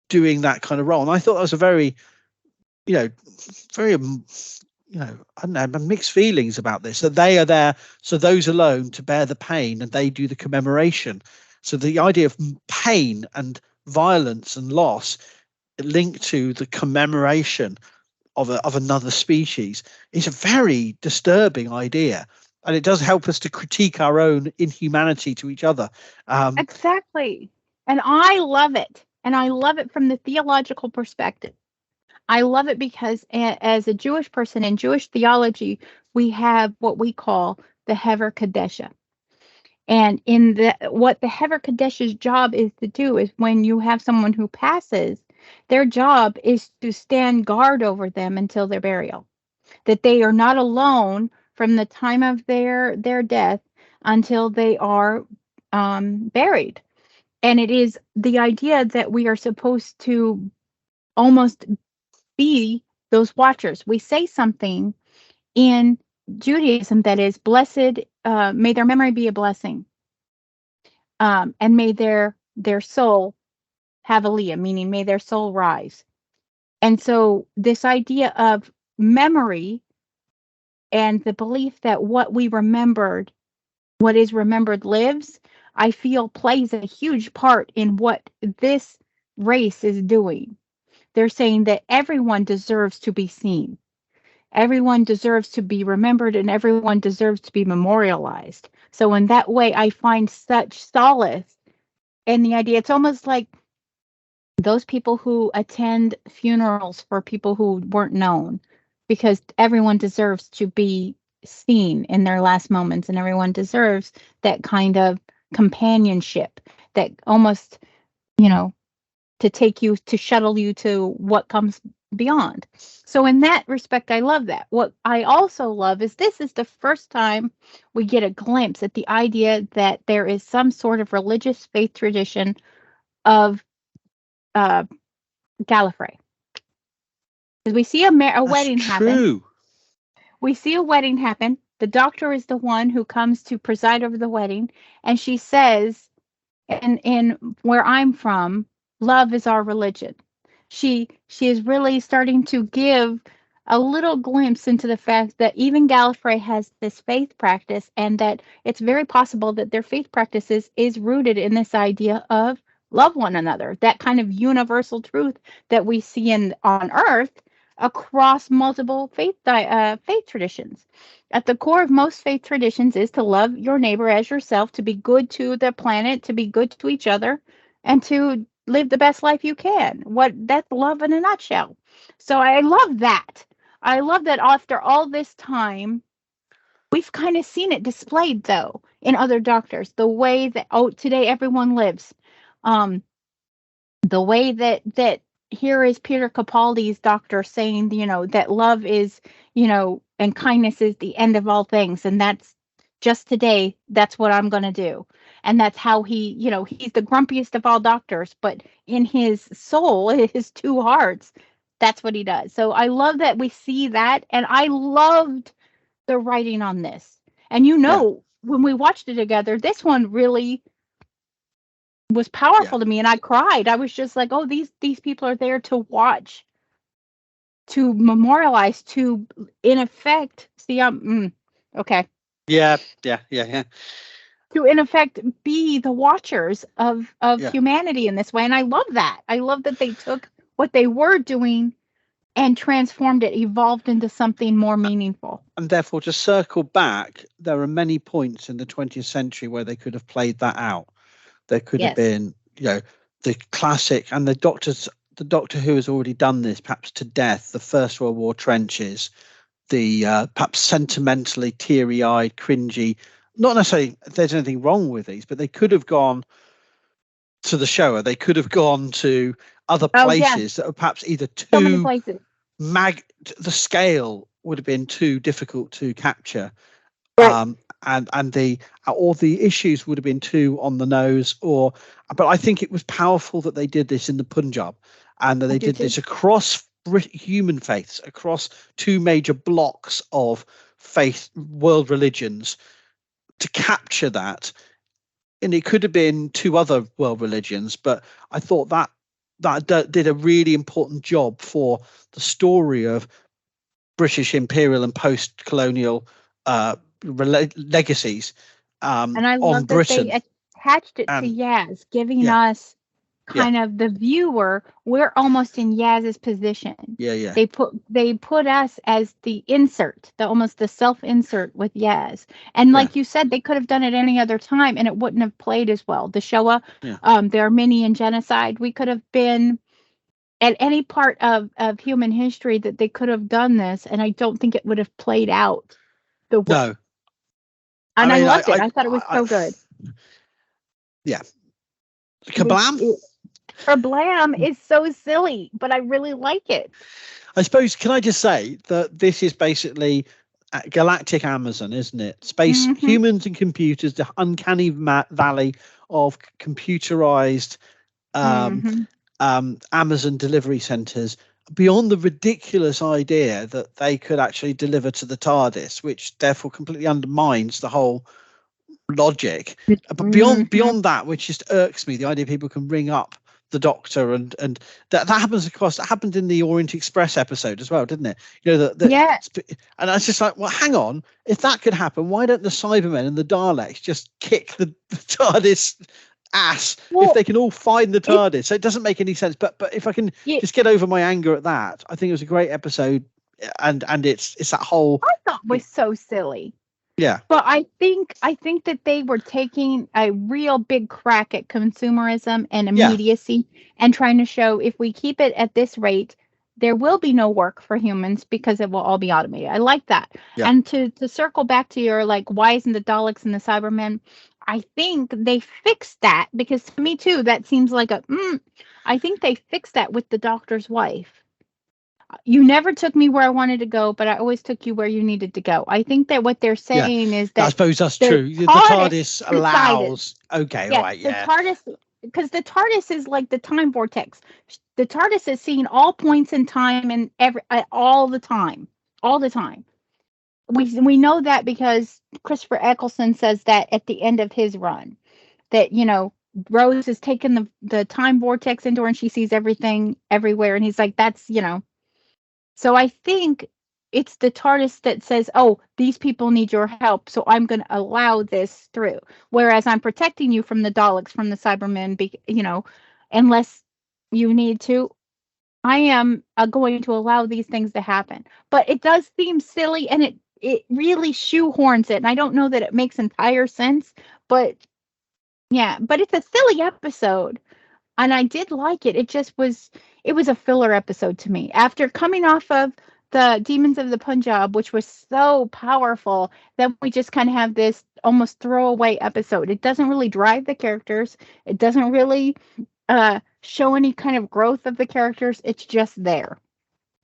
doing that kind of role. And I thought that was a very, very, I don't know, mixed feelings about this, that they are there, so those alone to bear the pain, and they do the commemoration. So the idea of pain and violence and loss linked to the commemoration of another species is a very disturbing idea. And it does help us to critique our own inhumanity to each other. Exactly. And I love it. And I love it from the theological perspective. I love it because as a Jewish person in Jewish theology, we have what we call the Hever Kadesha. And what the Hever Kadesha's job is to do is, when you have someone who passes, their job is to stand guard over them until their burial, that they are not alone from the time of their death until they are buried. And it is the idea that we are supposed to almost be those watchers. We say something in Judaism that is blessed, may their memory be a blessing, and may their soul have aliyah, meaning may their soul rise. And so this idea of memory and the belief that what we remembered, what is remembered lives, I feel plays a huge part in what this race is doing. They're saying that everyone deserves to be seen. Everyone deserves to be remembered, and everyone deserves to be memorialized. So in that way, I find such solace in the idea. It's almost like those people who attend funerals for people who weren't known, because everyone deserves to be seen in their last moments, and everyone deserves that kind of companionship, that almost, to take you, to shuttle you to what comes beyond. So in that respect, I love that. What I also love is this is the first time we get a glimpse at the idea that there is some sort of religious faith tradition of Gallifrey. Because we see a wedding happen. We see a wedding happen. The doctor is the one who comes to preside over the wedding, and she says, in where I'm from, love is our religion. She is really starting to give a little glimpse into the fact that even Gallifrey has this faith practice, and that it's very possible that their faith practices is rooted in this idea of love one another, that kind of universal truth that we see on Earth across multiple faith traditions. At the core of most faith traditions is to love your neighbor as yourself, to be good to the planet, to be good to each other, and to live the best life you can. That's love in a nutshell. So I love that. I love that after all this time, we've kind of seen it displayed, though, in other doctors. The way that, today everyone lives. The way that here is Peter Capaldi's doctor saying, that love is, and kindness is the end of all things. And that's just today, that's what I'm going to do. And that's how he's the grumpiest of all doctors, but in his soul, his two hearts, that's what he does. So I love that we see that. And I loved the writing on this. And when we watched it together, this one really was powerful to me, and I cried. I was just like, oh, these people are there to watch, to memorialize, to in effect see okay. Yeah. To in effect be the watchers of humanity in this way. And I love that. I love that they took what they were doing and transformed it, evolved into something more meaningful. And therefore, to circle back, there are many points in the 20th century where they could have played that out. There could have been, the classic, and the Doctor Who has already done this, perhaps to death, the First World War trenches, the perhaps sentimentally teary-eyed, cringy, not necessarily there's anything wrong with these, but they could have gone to the Shoah. They could have gone to other places that are perhaps either too... So many places. The scale would have been too difficult to capture. Right. And all the issues would have been too on the nose, but I think it was powerful that they did this in the Punjab, and that they did this across human faiths, across two major blocks of faith, world religions, to capture that. And it could have been two other world religions, but I thought that did a really important job for the story of British imperial and post-colonial legacies and I love on Britain. That they attached it to Yaz, giving us kind of the viewer. We're almost in Yaz's position. They put us as the insert, almost the self-insert with Yaz. And like you said, they could have done it any other time and it wouldn't have played as well. The Shoah, the Armenian genocide, we could have been at any part of human history that they could have done this, and I don't think it would have played out the way. No. And I loved it. I thought it was so good. Yeah. Kablam? Kablam is so silly, but I really like it. I suppose, can I just say that this is basically galactic Amazon, isn't it? Space, humans and computers, the uncanny valley of computerized Amazon delivery centers, beyond the ridiculous idea that they could actually deliver to the TARDIS, which therefore completely undermines the whole logic. But beyond that, which just irks me, the idea people can ring up the Doctor and that happens, of course. That happened in the Orient Express episode as well, didn't it? You know, yeah. And I was just like, well, hang on, if that could happen, why don't the Cybermen and the Daleks just kick the TARDIS ass if they can all find the TARDIS? So it doesn't make any sense. But if I can just get over my anger at that, I think it was a great episode, and it's that whole I thought was so silly. Yeah. But I think that they were taking a real big crack at consumerism and immediacy and trying to show if we keep it at this rate, there will be no work for humans because it will all be automated. I like that. Yeah. And to circle back to your like, why isn't the Daleks and the Cybermen? I think they fixed that because to me too, that seems like I think they fixed that with the Doctor's wife. You never took me where I wanted to go, but I always took you where you needed to go. I think that what they're saying is that I suppose that's true. The TARDIS allows. Okay, right, yeah. The TARDIS, because the TARDIS is like the time vortex. The TARDIS is seen all points in time and all the time. We know that because Christopher Eccleston says that at the end of his run, that Rose has taken the time vortex into her and she sees everything everywhere, and he's like, that's So I think it's the TARDIS that says, oh, these people need your help, so I'm going to allow this through. Whereas I'm protecting you from the Daleks, from the Cybermen, unless you need to. I am going to allow these things to happen. But it does seem silly, and it really shoehorns it. And I don't know that it makes entire sense, but yeah, but it's a silly episode. And I did like it. It was a filler episode to me. After coming off of the Demons of the Punjab, which was so powerful, then we just kind of have this almost throwaway episode. It doesn't really drive the characters. It doesn't really show any kind of growth of the characters. It's just there.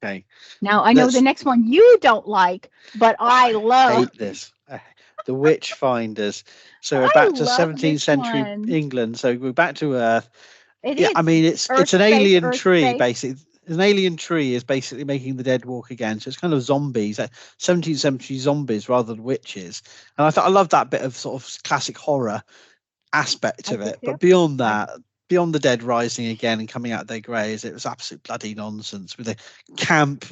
Okay. Now, I know the next one you don't like, but I love. I hate this. The Witchfinders. So we're back to 17th century England. So we're back to Earth. I mean, it's an alien tree, basically. An alien tree is basically making the dead walk again. So it's kind of zombies, 17th century zombies rather than witches. And I love that bit of sort of classic horror aspect of it. But beyond that, beyond the dead rising again and coming out of their graves, it was absolute bloody nonsense with the camp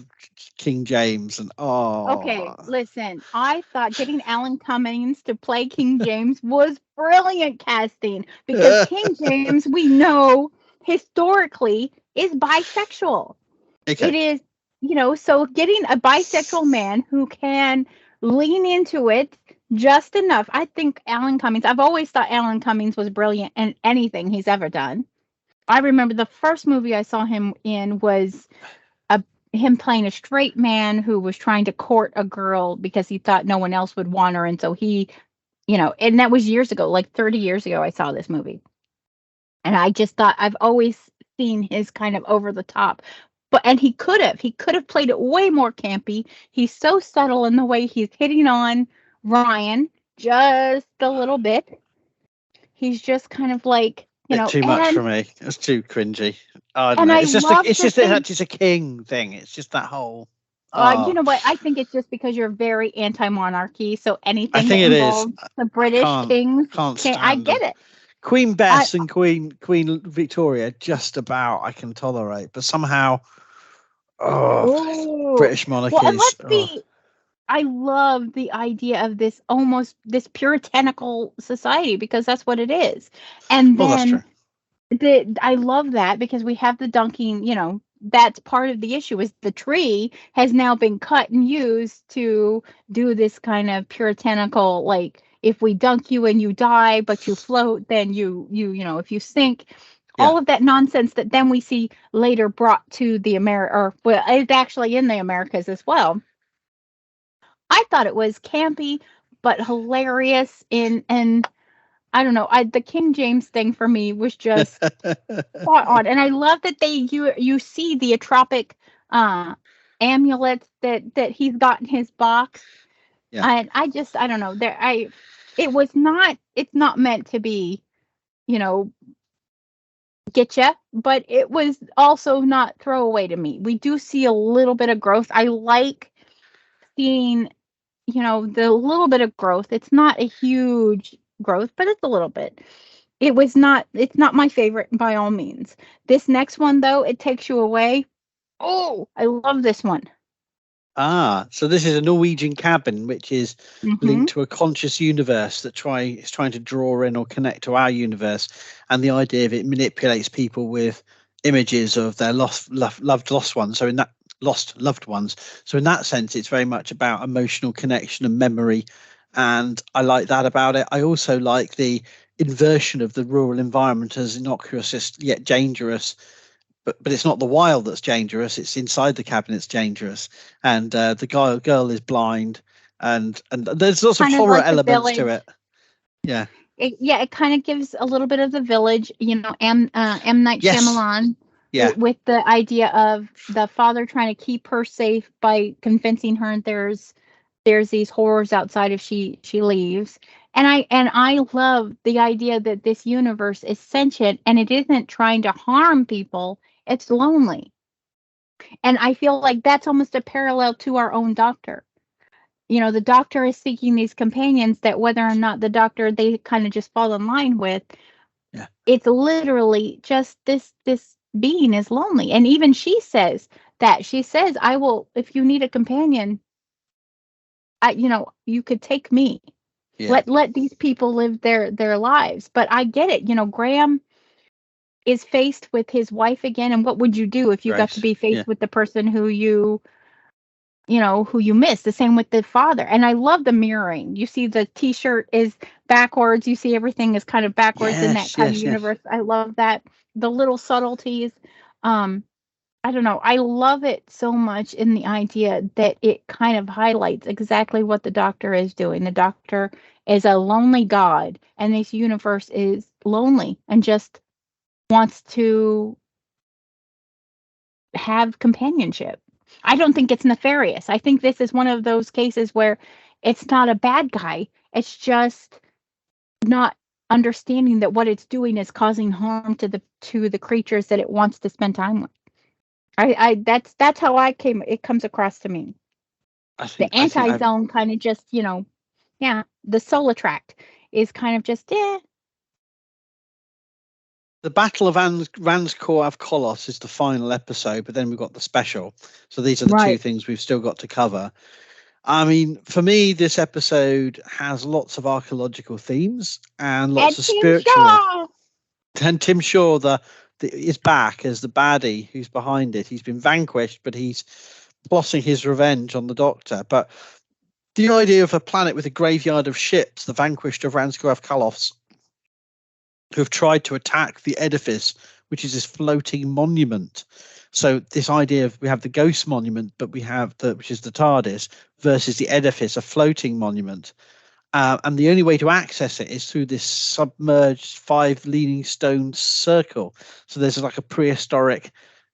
King James and Okay, listen, I thought getting Alan Cummings to play King James was brilliant casting because King James, we know historically, is bisexual. Okay. It is, so getting a bisexual man who can lean into it just enough. I think Alan Cummings, I've always thought Alan Cummings was brilliant in anything he's ever done. I remember the first movie I saw him in was him playing a straight man who was trying to court a girl because he thought no one else would want her. And so he, and that was years ago, like 30 years ago, I saw this movie. And I just thought I've always seen his kind of over the top. And he could have played it way more campy. He's so subtle in the way he's hitting on Ryan just a little bit. He's just kind of like, too much for me. It's too cringy. It's just a king thing. It's just that whole. You know what? I think it's just because you're very anti-monarchy. So anything that involves the British kings, I get it. Queen Bess and Queen Victoria, just about I can tolerate, but somehow, British monarchies. Well, and let's be. I love the idea of this puritanical society because that's what it is. And then I love that because we have the dunking, that's part of the issue is the tree has now been cut and used to do this kind of puritanical, like if we dunk you and you die, but you float, then you if you sink, all of that nonsense that then we see later brought to the it's actually in the Americas as well. I thought it was campy, but hilarious and I don't know. The King James thing for me was just spot on. And I love that you see the atropic amulets that he's got in his box. Yeah. And I don't know. It's not meant to be, get you, but it was also not throwaway to me. We do see a little bit of growth. I like seeing, the little bit of growth. It's not a huge growth, but it's a little bit. It's not my favorite by all means. This next one, though, it takes you away. Oh, I love this one. So this is a Norwegian cabin, which is Mm-hmm. linked to a conscious universe that is trying to draw in or connect to our universe. And the idea of it manipulates people with images of their lost loved ones. So in that lost loved ones. So in that sense, it's very much about emotional connection and memory. And I like that about it. I also like the inversion of the rural environment as innocuous yet dangerous. But it's not the wild that's dangerous. It's inside the cabin that's dangerous. And the girl is blind, and there's lots of horror elements to it. Yeah. It kind of gives a little bit of the Village, M. Night Shyamalan. Yeah. With the idea of the father trying to keep her safe by convincing her there's these horrors outside if she leaves. And I love the idea that this universe is sentient and it isn't trying to harm people. It's lonely. And I feel like that's almost a parallel to our own Doctor. The Doctor is seeking these companions that whether or not the Doctor they kind of just fall in line with. Yeah. It's literally just this being is lonely. And even she says that. She says, I will, if you need a companion, you could take me. Yeah. Let these people live their lives. But I get it. Graham is faced with his wife again, and what would you do if you got to be faced with the person who you miss? The same with the father. And I love the mirroring. You see the T-shirt is backwards. You see everything is kind of backwards in that kind of universe. I love that. The little subtleties. I don't know. I love it so much in the idea that it kind of highlights exactly what the Doctor is doing. The Doctor is a lonely god, and this universe is lonely and just wants to have companionship. I don't think it's nefarious. I think this is one of those cases where it's not a bad guy. It's just not understanding that what it's doing is causing harm to the creatures that it wants to spend time with. That's how it comes across to me. The anti-zone kind of just, the soul attract is kind of just, The Battle of Ranskoor Av Kolos is the final episode, but then we've got the special. So these are the two things we've still got to cover. I mean, for me, this episode has lots of archaeological themes and lots of spiritual. And Tim Shaw is back as the baddie who's behind it. He's been vanquished, but he's plotting his revenge on the Doctor. But the idea of a planet with a graveyard of ships, the vanquished of Ranskoor Av Kolos, who have tried to attack the Edifice, which is this floating monument. So this idea of we have the ghost monument, but we have which is the TARDIS, versus the Edifice, a floating monument. And the only way to access it is through this submerged 5 leaning stone circle. So there's like a prehistoric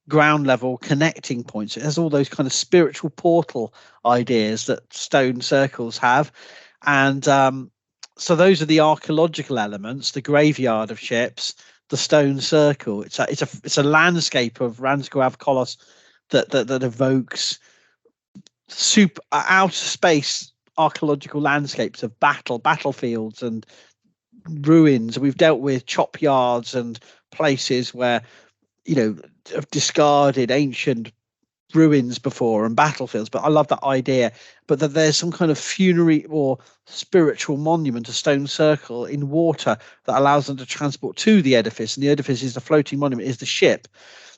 ground level connecting point. So it has all those kind of spiritual portal ideas that stone circles have. And so those are the archaeological elements, the graveyard of ships, the stone circle. It's a landscape of Ranskoor Av Kolos that evokes outer space archaeological landscapes of battlefields and ruins. We've dealt with chop yards and places where have discarded ancient ruins before and battlefields, but I love that idea. But that there's some kind of funerary or spiritual monument, a stone circle in water that allows them to transport to the Edifice, and the Edifice is the floating monument, is the ship.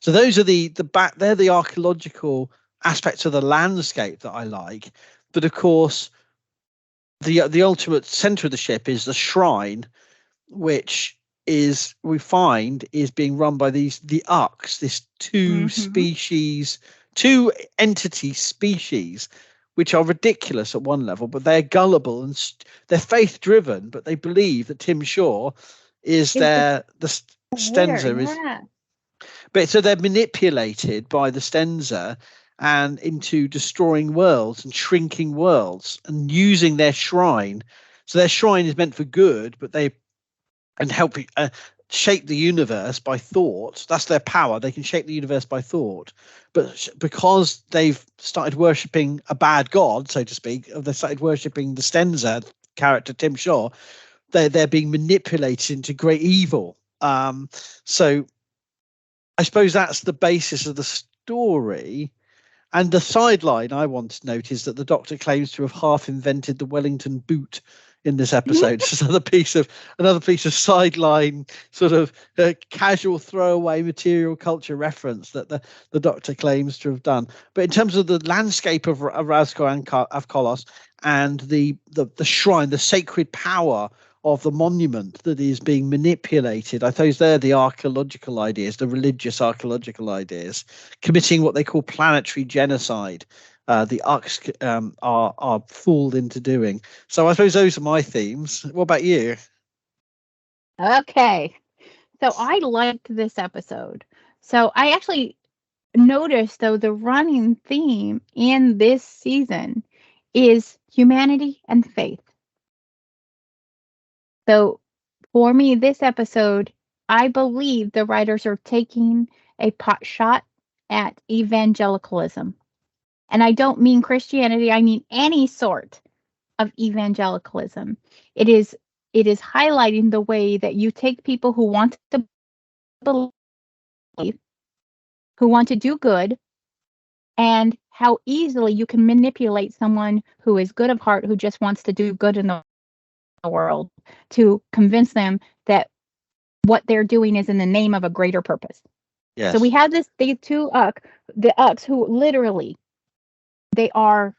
So those are they're the archaeological aspects of the landscape that I like. But of course, the ultimate center of the ship is the shrine, which we find is being run by the Ux, this two entity species, which are ridiculous at one level, but they're gullible and they're faith driven, but they believe that Tim Shaw is the Stenza is. But so they're manipulated by the Stenza and into destroying worlds and shrinking worlds and using their shrine. So their shrine is meant for good, but help shape the universe by thought. That's their power. They can shape the universe by thought. But because they've started worshipping a bad god, so to speak, they started worshipping the Stenza character, Tim Shaw, they're being manipulated into great evil. So I suppose that's the basis of the story. And the sideline I want to note is that the Doctor claims to have half invented the Wellington boot in this episode. It's another piece of sideline sort of casual throwaway material culture reference that the Doctor claims to have done. But in terms of the landscape of Ranskoor Av Kolos and the shrine, the sacred power of the monument that is being manipulated, I suppose they're the archaeological ideas, the religious archaeological ideas, committing what they call planetary genocide. The Ux are fooled into doing. So I suppose those are my themes. What about you? Okay. So I liked this episode. So I actually noticed, though, the running theme in this season is humanity and faith. So for me, this episode, I believe the writers are taking a pot shot at evangelicalism. And I don't mean Christianity, I mean any sort of evangelicalism. It is highlighting the way that you take people who want to believe, who want to do good, and how easily you can manipulate someone who is good of heart, who just wants to do good in the world, to convince them that what they're doing is in the name of a greater purpose. Yes. So we have these two the Ux, who literally, they are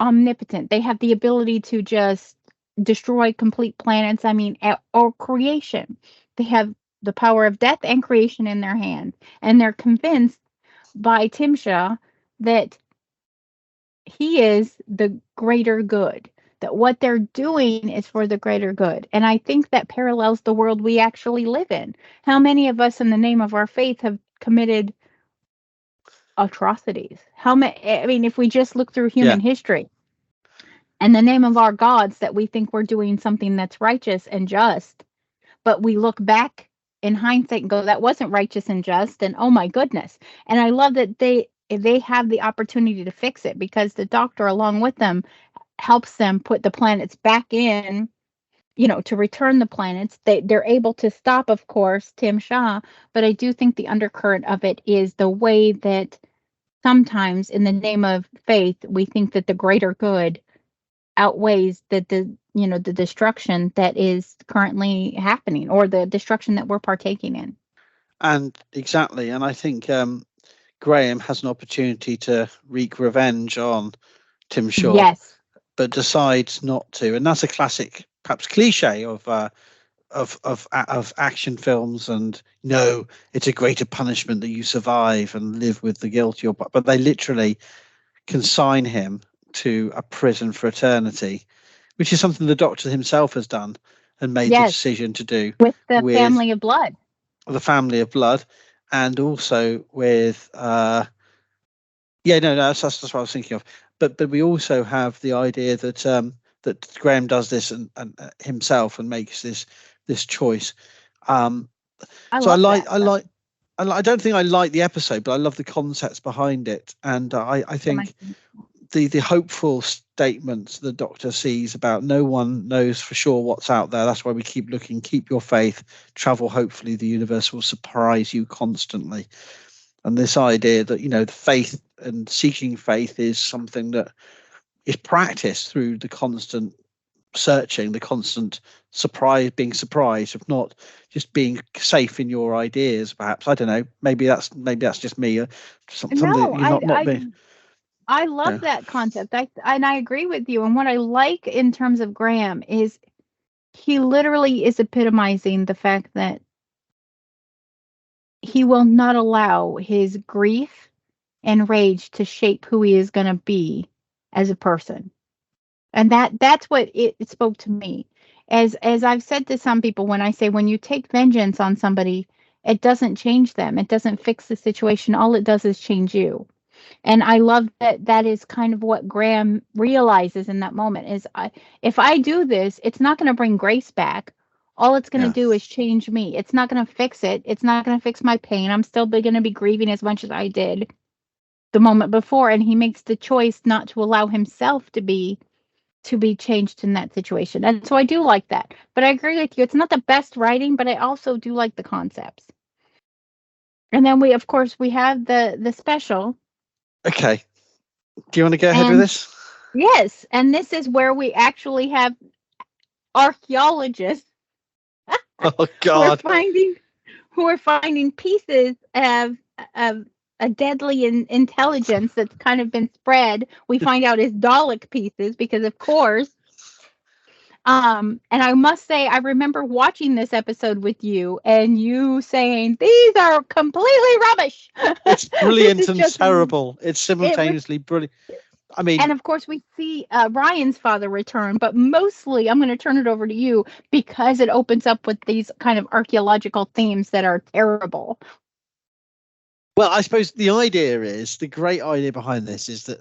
omnipotent. They have the ability to just destroy complete planets. I mean, or creation. They have the power of death and creation in their hand, and they're convinced by Tim Shaw that he is the greater good, that what they're doing is for the greater good. And I think that parallels the world we actually live in. How many of us in the name of our faith have committed atrocities? How many? I mean, if we just look through human history, in the name of our gods, that we think we're doing something that's righteous and just, but we look back in hindsight and go, that wasn't righteous and just, and oh my goodness. And I love that they have the opportunity to fix it, because the Doctor, along with them, helps them put the planets back in, to return the planets. They're able to stop, of course, Tim Shaw, but I do think the undercurrent of it is the way that sometimes in the name of faith, we think that the greater good outweighs the destruction that is currently happening, or the destruction that we're partaking in. And exactly. And I think Graham has an opportunity to wreak revenge on Tim Shaw. Yes. But decides not to, and that's a classic, perhaps cliche of action films. And no, it's a greater punishment that you survive and live with the guilt. But they literally consign him to a prison for eternity, which is something the Doctor himself has done and made the decision to do with the family of blood. The family of blood, and also with that's what I was thinking of. But we also have the idea that that Graham does this and himself and makes this choice. I don't think I like the episode, but I love the concepts behind it, and I think the hopeful statements the Doctor sees about no one knows for sure what's out there. That's why we keep looking. Keep your faith. Travel hopefully. The universe will surprise you constantly. And this idea that, the faith and seeking faith is something that is practiced through the constant searching, the constant being surprised, of not just being safe in your ideas. Perhaps, I don't know. Maybe that's just me. I love that concept. I agree with you. And what I like in terms of Graham is he literally is epitomizing the fact that he will not allow his grief and rage to shape who he is going to be as a person. And that's what it spoke to me. As I've said to some people, when I say, when you take vengeance on somebody, it doesn't change them. It doesn't fix the situation. All it does is change you. And I love that is kind of what Graham realizes in that moment is, if I do this, it's not going to bring Grace back, all it's going to do is change me. It's not going to fix it. It's not going to fix my pain. I'm still going to be grieving as much as I did the moment before. And he makes the choice not to allow himself to be changed in that situation. And so I do like that. But I agree with you. It's not the best writing, but I also do like the concepts. And then we have the special. Okay. Do you want to go ahead with this? Yes. And this is where we actually have archaeologists Oh God! who are finding pieces of a deadly intelligence that's kind of been spread. We find out is Dalek pieces because, of course. And I must say, I remember watching this episode with you and you saying these are completely rubbish. It's brilliant and terrible. It's simultaneously brilliant. I mean, and of course we see Ryan's father return, but mostly I'm going to turn it over to you because it opens up with these kind of archaeological themes that are terrible. Well, I suppose the great idea behind this is that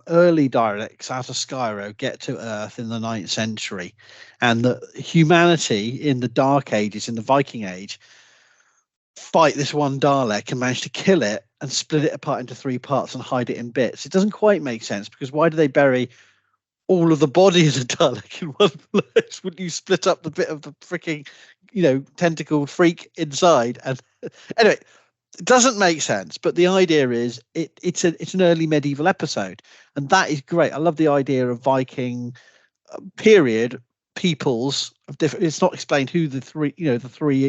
early Daleks out of Skyro get to Earth in the 9th century, and that humanity in the Dark Ages, in the Viking Age, fight this one Dalek and manage to kill it and split it apart into 3 parts and hide it in bits. It doesn't quite make sense, because why do they bury all of the body of the Dalek in one place? Wouldn't you split up the bit of the freaking, tentacled freak inside? And anyway, it doesn't make sense, but the idea is it's an early medieval episode, and that is great. I love the idea of Viking period peoples of different. It's not explained who the three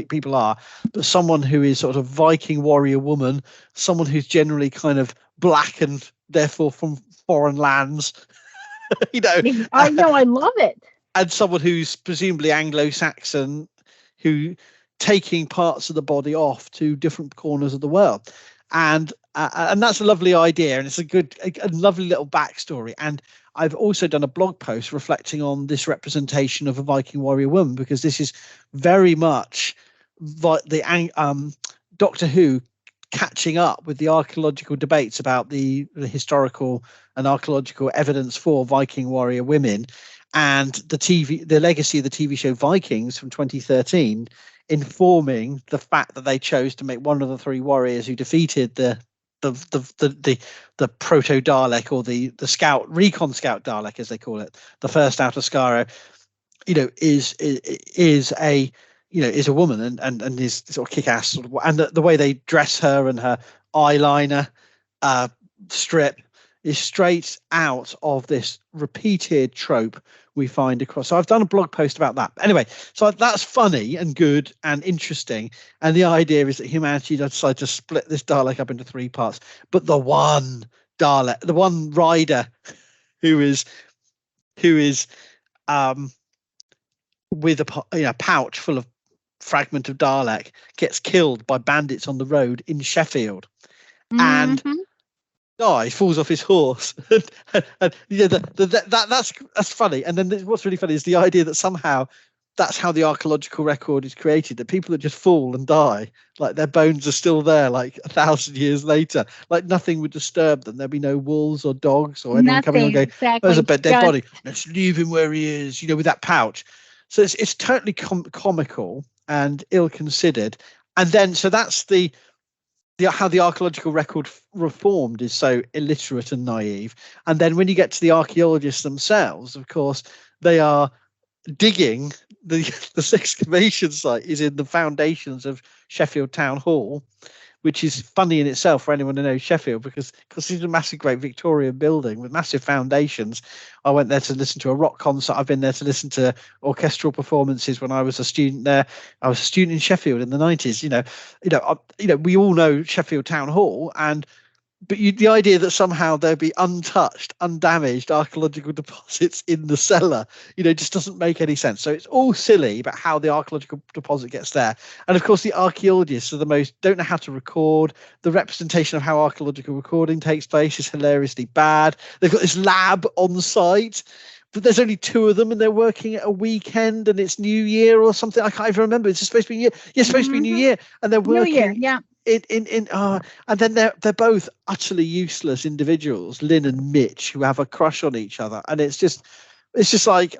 people are, but someone who is sort of Viking warrior woman, someone who's generally kind of black and therefore from foreign lands. I know, I love it. And someone who's presumably Anglo-Saxon, who taking parts of the body off to different corners of the world, and that's a lovely idea, and it's a lovely little backstory. And I've also done a blog post reflecting on this representation of a Viking warrior woman, because this is very much the Doctor Who catching up with the archaeological debates about the historical and archaeological evidence for Viking warrior women, and the legacy of the TV show Vikings from 2013 informing the fact that they chose to make one of the 3 warriors who defeated the proto Dalek, or the scout, recon-scout Dalek as they call it, the first out of Skaro, is a woman, and is sort of kick-ass sort of, and the way they dress her and her eyeliner strip is straight out of this repeated trope we find across. So I've done a blog post about that. Anyway, so that's funny and good and interesting. And the idea is that humanity decided to split this Dalek up into 3 parts. But the one Dalek, the one rider who is with a pouch full of fragment of Dalek, gets killed by bandits on the road in Sheffield. Mm-hmm. And dies, falls off his horse. and that's funny. And then what's really funny is the idea that somehow that's how the archaeological record is created, that people that just fall and die, like their bones are still there like 1,000 years later, like nothing would disturb them. There'd be no wolves or dogs or anyone coming and going, exactly. There's a dead body, let's leave him where he is, with that pouch. So it's totally comical and ill-considered. And then so that's how the archaeological record reformed is so illiterate and naive. And then when you get to the archaeologists themselves, of course, they are digging. The excavation site is in the foundations of Sheffield Town Hall, which is funny in itself for anyone who knows Sheffield, because it's a massive, great Victorian building with massive foundations. I went there to listen to a rock concert. I've been there to listen to orchestral performances when I was a student there. I was a student in Sheffield in the 90s. We all know Sheffield Town Hall, but the idea that somehow there'd be untouched, undamaged archaeological deposits in the cellar, just doesn't make any sense. So it's all silly about how the archaeological deposit gets there. And of course, the archaeologists don't know how to record. The representation of how archaeological recording takes place is hilariously bad. They've got this lab on site, but there's only 2 of them, and they're working at a weekend, and it's New Year or something. I can't even remember. It's supposed to be New Year. Yeah, it's supposed to be New Year, and they're working. New Year, yeah. And then they're both utterly useless individuals, Lynn and Mitch, who have a crush on each other, and it's just like,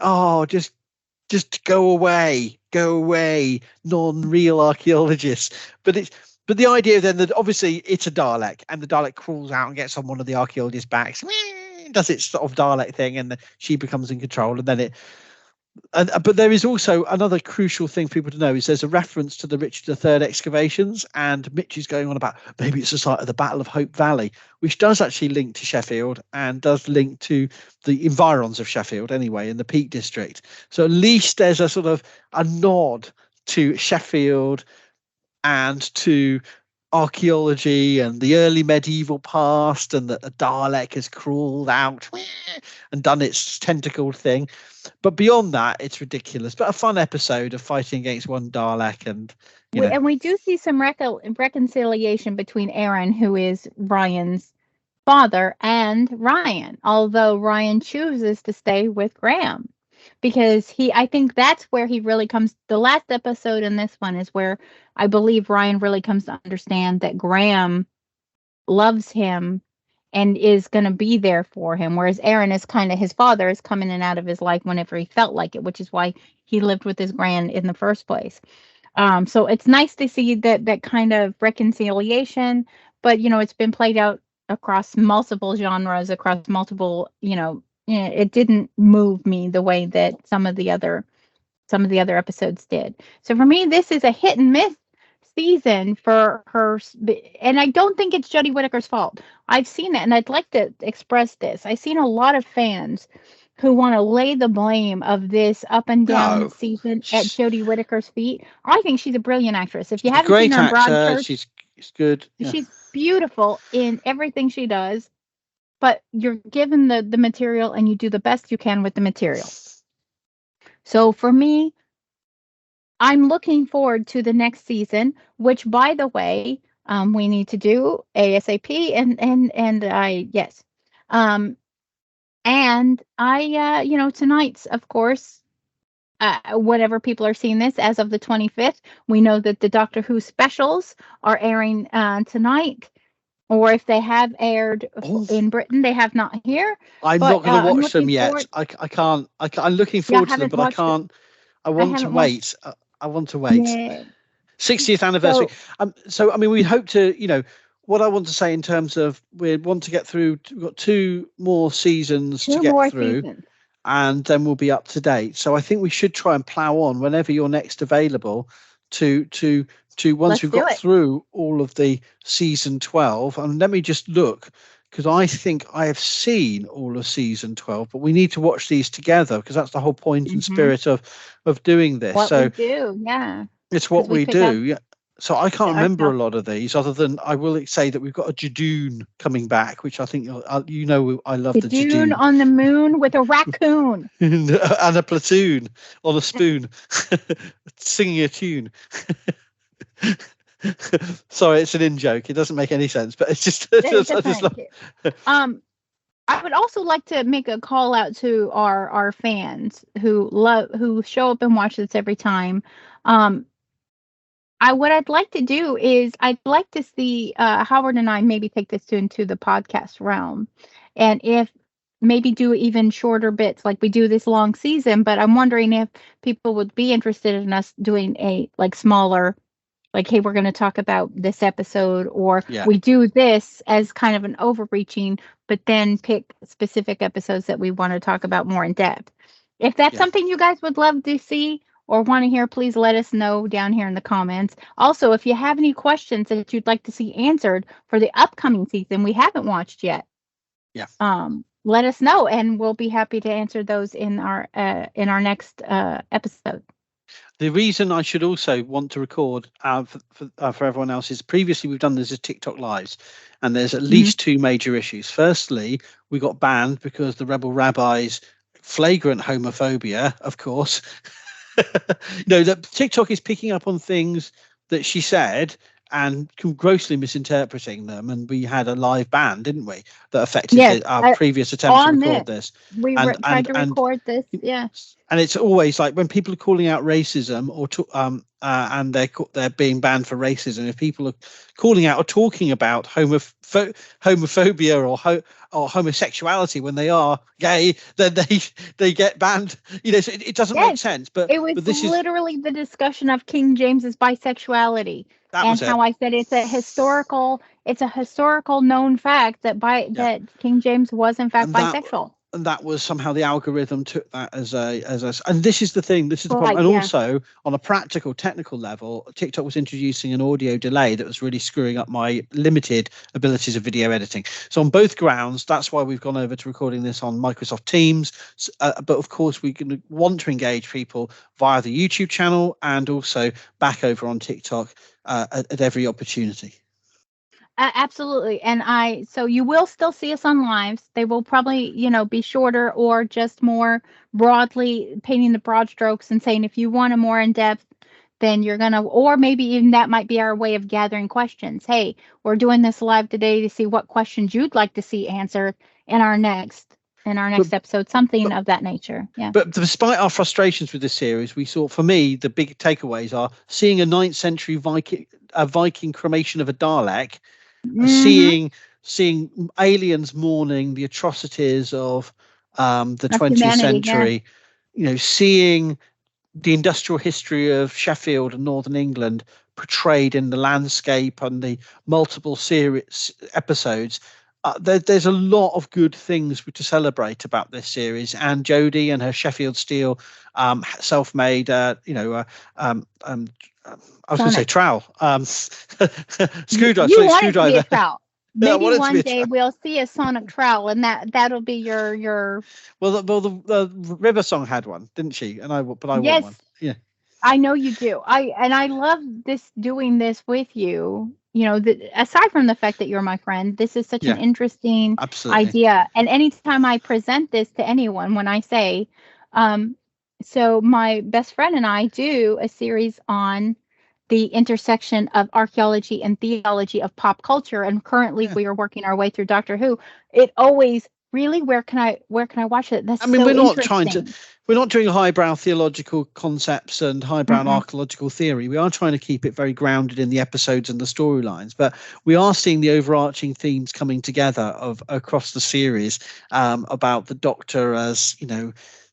just go away. go away, non-real archaeologists. But the idea then that obviously it's a Dalek, and the Dalek crawls out and gets on one of the archaeologists' backs, does its sort of Dalek thing, and she becomes in control, and then but there is also another crucial thing for people to know is there's a reference to the Richard III excavations, and Mitch is going on about maybe it's the site of the Battle of Hope Valley, which does actually link to Sheffield and does link to the environs of Sheffield anyway, in the Peak District. So at least there's a sort of a nod to Sheffield and to archaeology and the early medieval past, and that a Dalek has crawled out and done its tentacled thing. But beyond that, it's ridiculous. But a fun episode of fighting against one Dalek, and and we do see some reconciliation between Aaron, who is Ryan's father, and Ryan, although Ryan chooses to stay with Graham. Because I think that's where he really comes. The last episode and this one is where I believe Ryan really comes to understand that Graham loves him and is going to be there for him. Whereas Aaron is kind of, his father is coming in and out of his life whenever he felt like it, which is why he lived with his gran in the first place. So it's nice to see that kind of reconciliation, but, it's been played out across multiple genres, across multiple, it didn't move me the way that some of the other episodes did. So for me, this is a hit and miss season for her, and I don't think it's Jodie Whittaker's fault. I've seen it, and I'd like to express this. I've seen a lot of fans who want to lay the blame of this up and down season at Jodie Whittaker's feet. I think she's a brilliant actress. If you haven't seen her in Broadchurch, she's good. Yeah. She's beautiful in everything she does. But you're given the material, and you do the best you can with the material. So for me, I'm looking forward to the next season, which, by the way, we need to do ASAP. Yes. And I, tonight's, of course, whatever people are seeing this as of the 25th, we know that the Doctor Who specials are airing tonight. Or if they have aired in Britain, they have not here. I'm not going to watch them yet. I can't. I'm looking forward to them, but I can't. I want to wait. I want to wait. Yeah. 60th anniversary. So I mean, we hope to. What I want to say in terms of we want to get through. We've got 2 more seasons to get through, and then we'll be up to date. So I think we should try and plow on whenever you're next available to once we've got through all of the season 12. And let me just look, because I think I have seen all of season 12, but we need to watch these together, because that's the whole point and spirit of doing this. What we do, yeah. It's what we do, yeah. So I can't remember a lot of these, other than I will say that we've got a Jadoon coming back, which I think I love the Jadoon on the moon with a raccoon and a platoon on a spoon singing a tune. Sorry, it's an in-joke. It doesn't make any sense, but it's just. I would also like to make a call out to our fans who show up and watch this every time. What I'd like to do is I'd like to see Howard and I maybe take this into the podcast realm, and if maybe do even shorter bits like we do this long season. But I'm wondering if people would be interested in us doing a smaller. Hey, we're going to talk about this episode, or we do this as kind of an overreaching, but then pick specific episodes that we want to talk about more in depth. If that's something you guys would love to see or want to hear, please let us know down here in the comments. Also, if you have any questions that you'd like to see answered for the upcoming season we haven't watched yet, let us know, and we'll be happy to answer those in our next episode. The reason I should also want to record for everyone else is previously we've done this as TikTok lives, and there's at least 2 major issues. Firstly, we got banned because the Rebel Rabbi's flagrant homophobia, of course. That TikTok is picking up on things that she said and grossly misinterpreting them. And we had a live ban, didn't we, that affected our previous attempts to record this. We tried to record this, And it's always like when people are calling out racism and they're being banned for racism. If people are calling out or talking about homophobia or homosexuality when they are gay, then they get banned. So it doesn't make sense. But it was literally the discussion of King James's bisexuality, and how I said it's a historical known fact that King James was in fact bisexual. And that was somehow the algorithm took that as a and this is the thing, this is the problem. And also on a practical technical level, TikTok was introducing an audio delay that was really screwing up my limited abilities of video editing. So on both grounds, that's why we've gone over to recording this on Microsoft Teams. But of course, we can want to engage people via the YouTube channel and also back over on TikTok at every opportunity. Absolutely. And so you will still see us on lives. They will probably, be shorter or just more broadly painting the broad strokes and saying, if you want a more in-depth, then you're going to, or maybe even that might be our way of gathering questions. Hey, we're doing this live today to see what questions you'd like to see answered in our next episode, something of that nature. Yeah. But despite our frustrations with this series, we saw, for me, the big takeaways are seeing a 9th century Viking cremation of a Dalek, seeing aliens mourning the atrocities of the 20th century, seeing the industrial history of Sheffield and Northern England portrayed in the landscape and the multiple series episodes. There's a lot of good things to celebrate about this series, and Jodie and her Sheffield steel self-made I was going to say trowel. Screwdriver. You want it to be a trowel. Maybe one day we'll see a sonic trowel, and that'll be your. Well, the River Song had one, didn't she? I want one. Yeah. I know you do. I love doing this with you. Aside from the fact that you're my friend, this is such an interesting idea. And anytime I present this to anyone, when I say, so my best friend and I do a series on the intersection of archaeology and theology of pop culture, and currently we are working our way through Doctor Who. It always really, where can I watch it? That's we're not doing highbrow theological concepts and highbrow archaeological theory. We are trying to keep it very grounded in the episodes and the storylines, but we are seeing the overarching themes coming together across the series about the Doctor as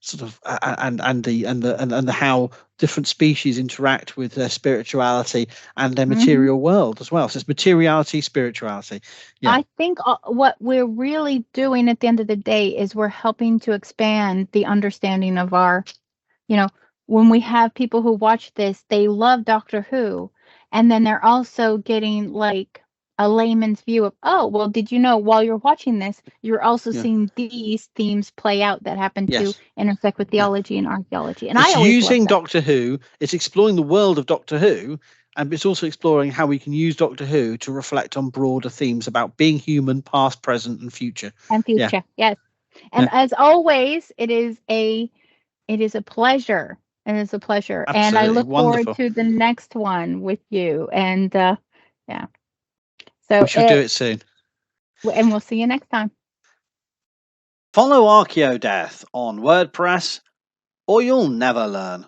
sort of and the how different species interact with their spirituality and their material world as well. So it's materiality, spirituality. Yeah. I think what we're really doing at the end of the day is we're helping to expand the understanding of our, when we have people who watch this, they love Doctor Who, and then they're also getting like a layman's view of, oh, well, did you know while you're watching this, you're also seeing these themes play out that happen to intersect with theology and archaeology. And it's using Doctor Who, it's exploring the world of Doctor Who, and it's also exploring how we can use Doctor Who to reflect on broader themes about being human, past, present, and future. Yes. And as always, it is a pleasure. And it's a pleasure. Absolutely. And I look Wonderful. forward to the next one with you. And so we should do it soon. And we'll see you next time. Follow Archaeodeath on WordPress, or you'll never learn.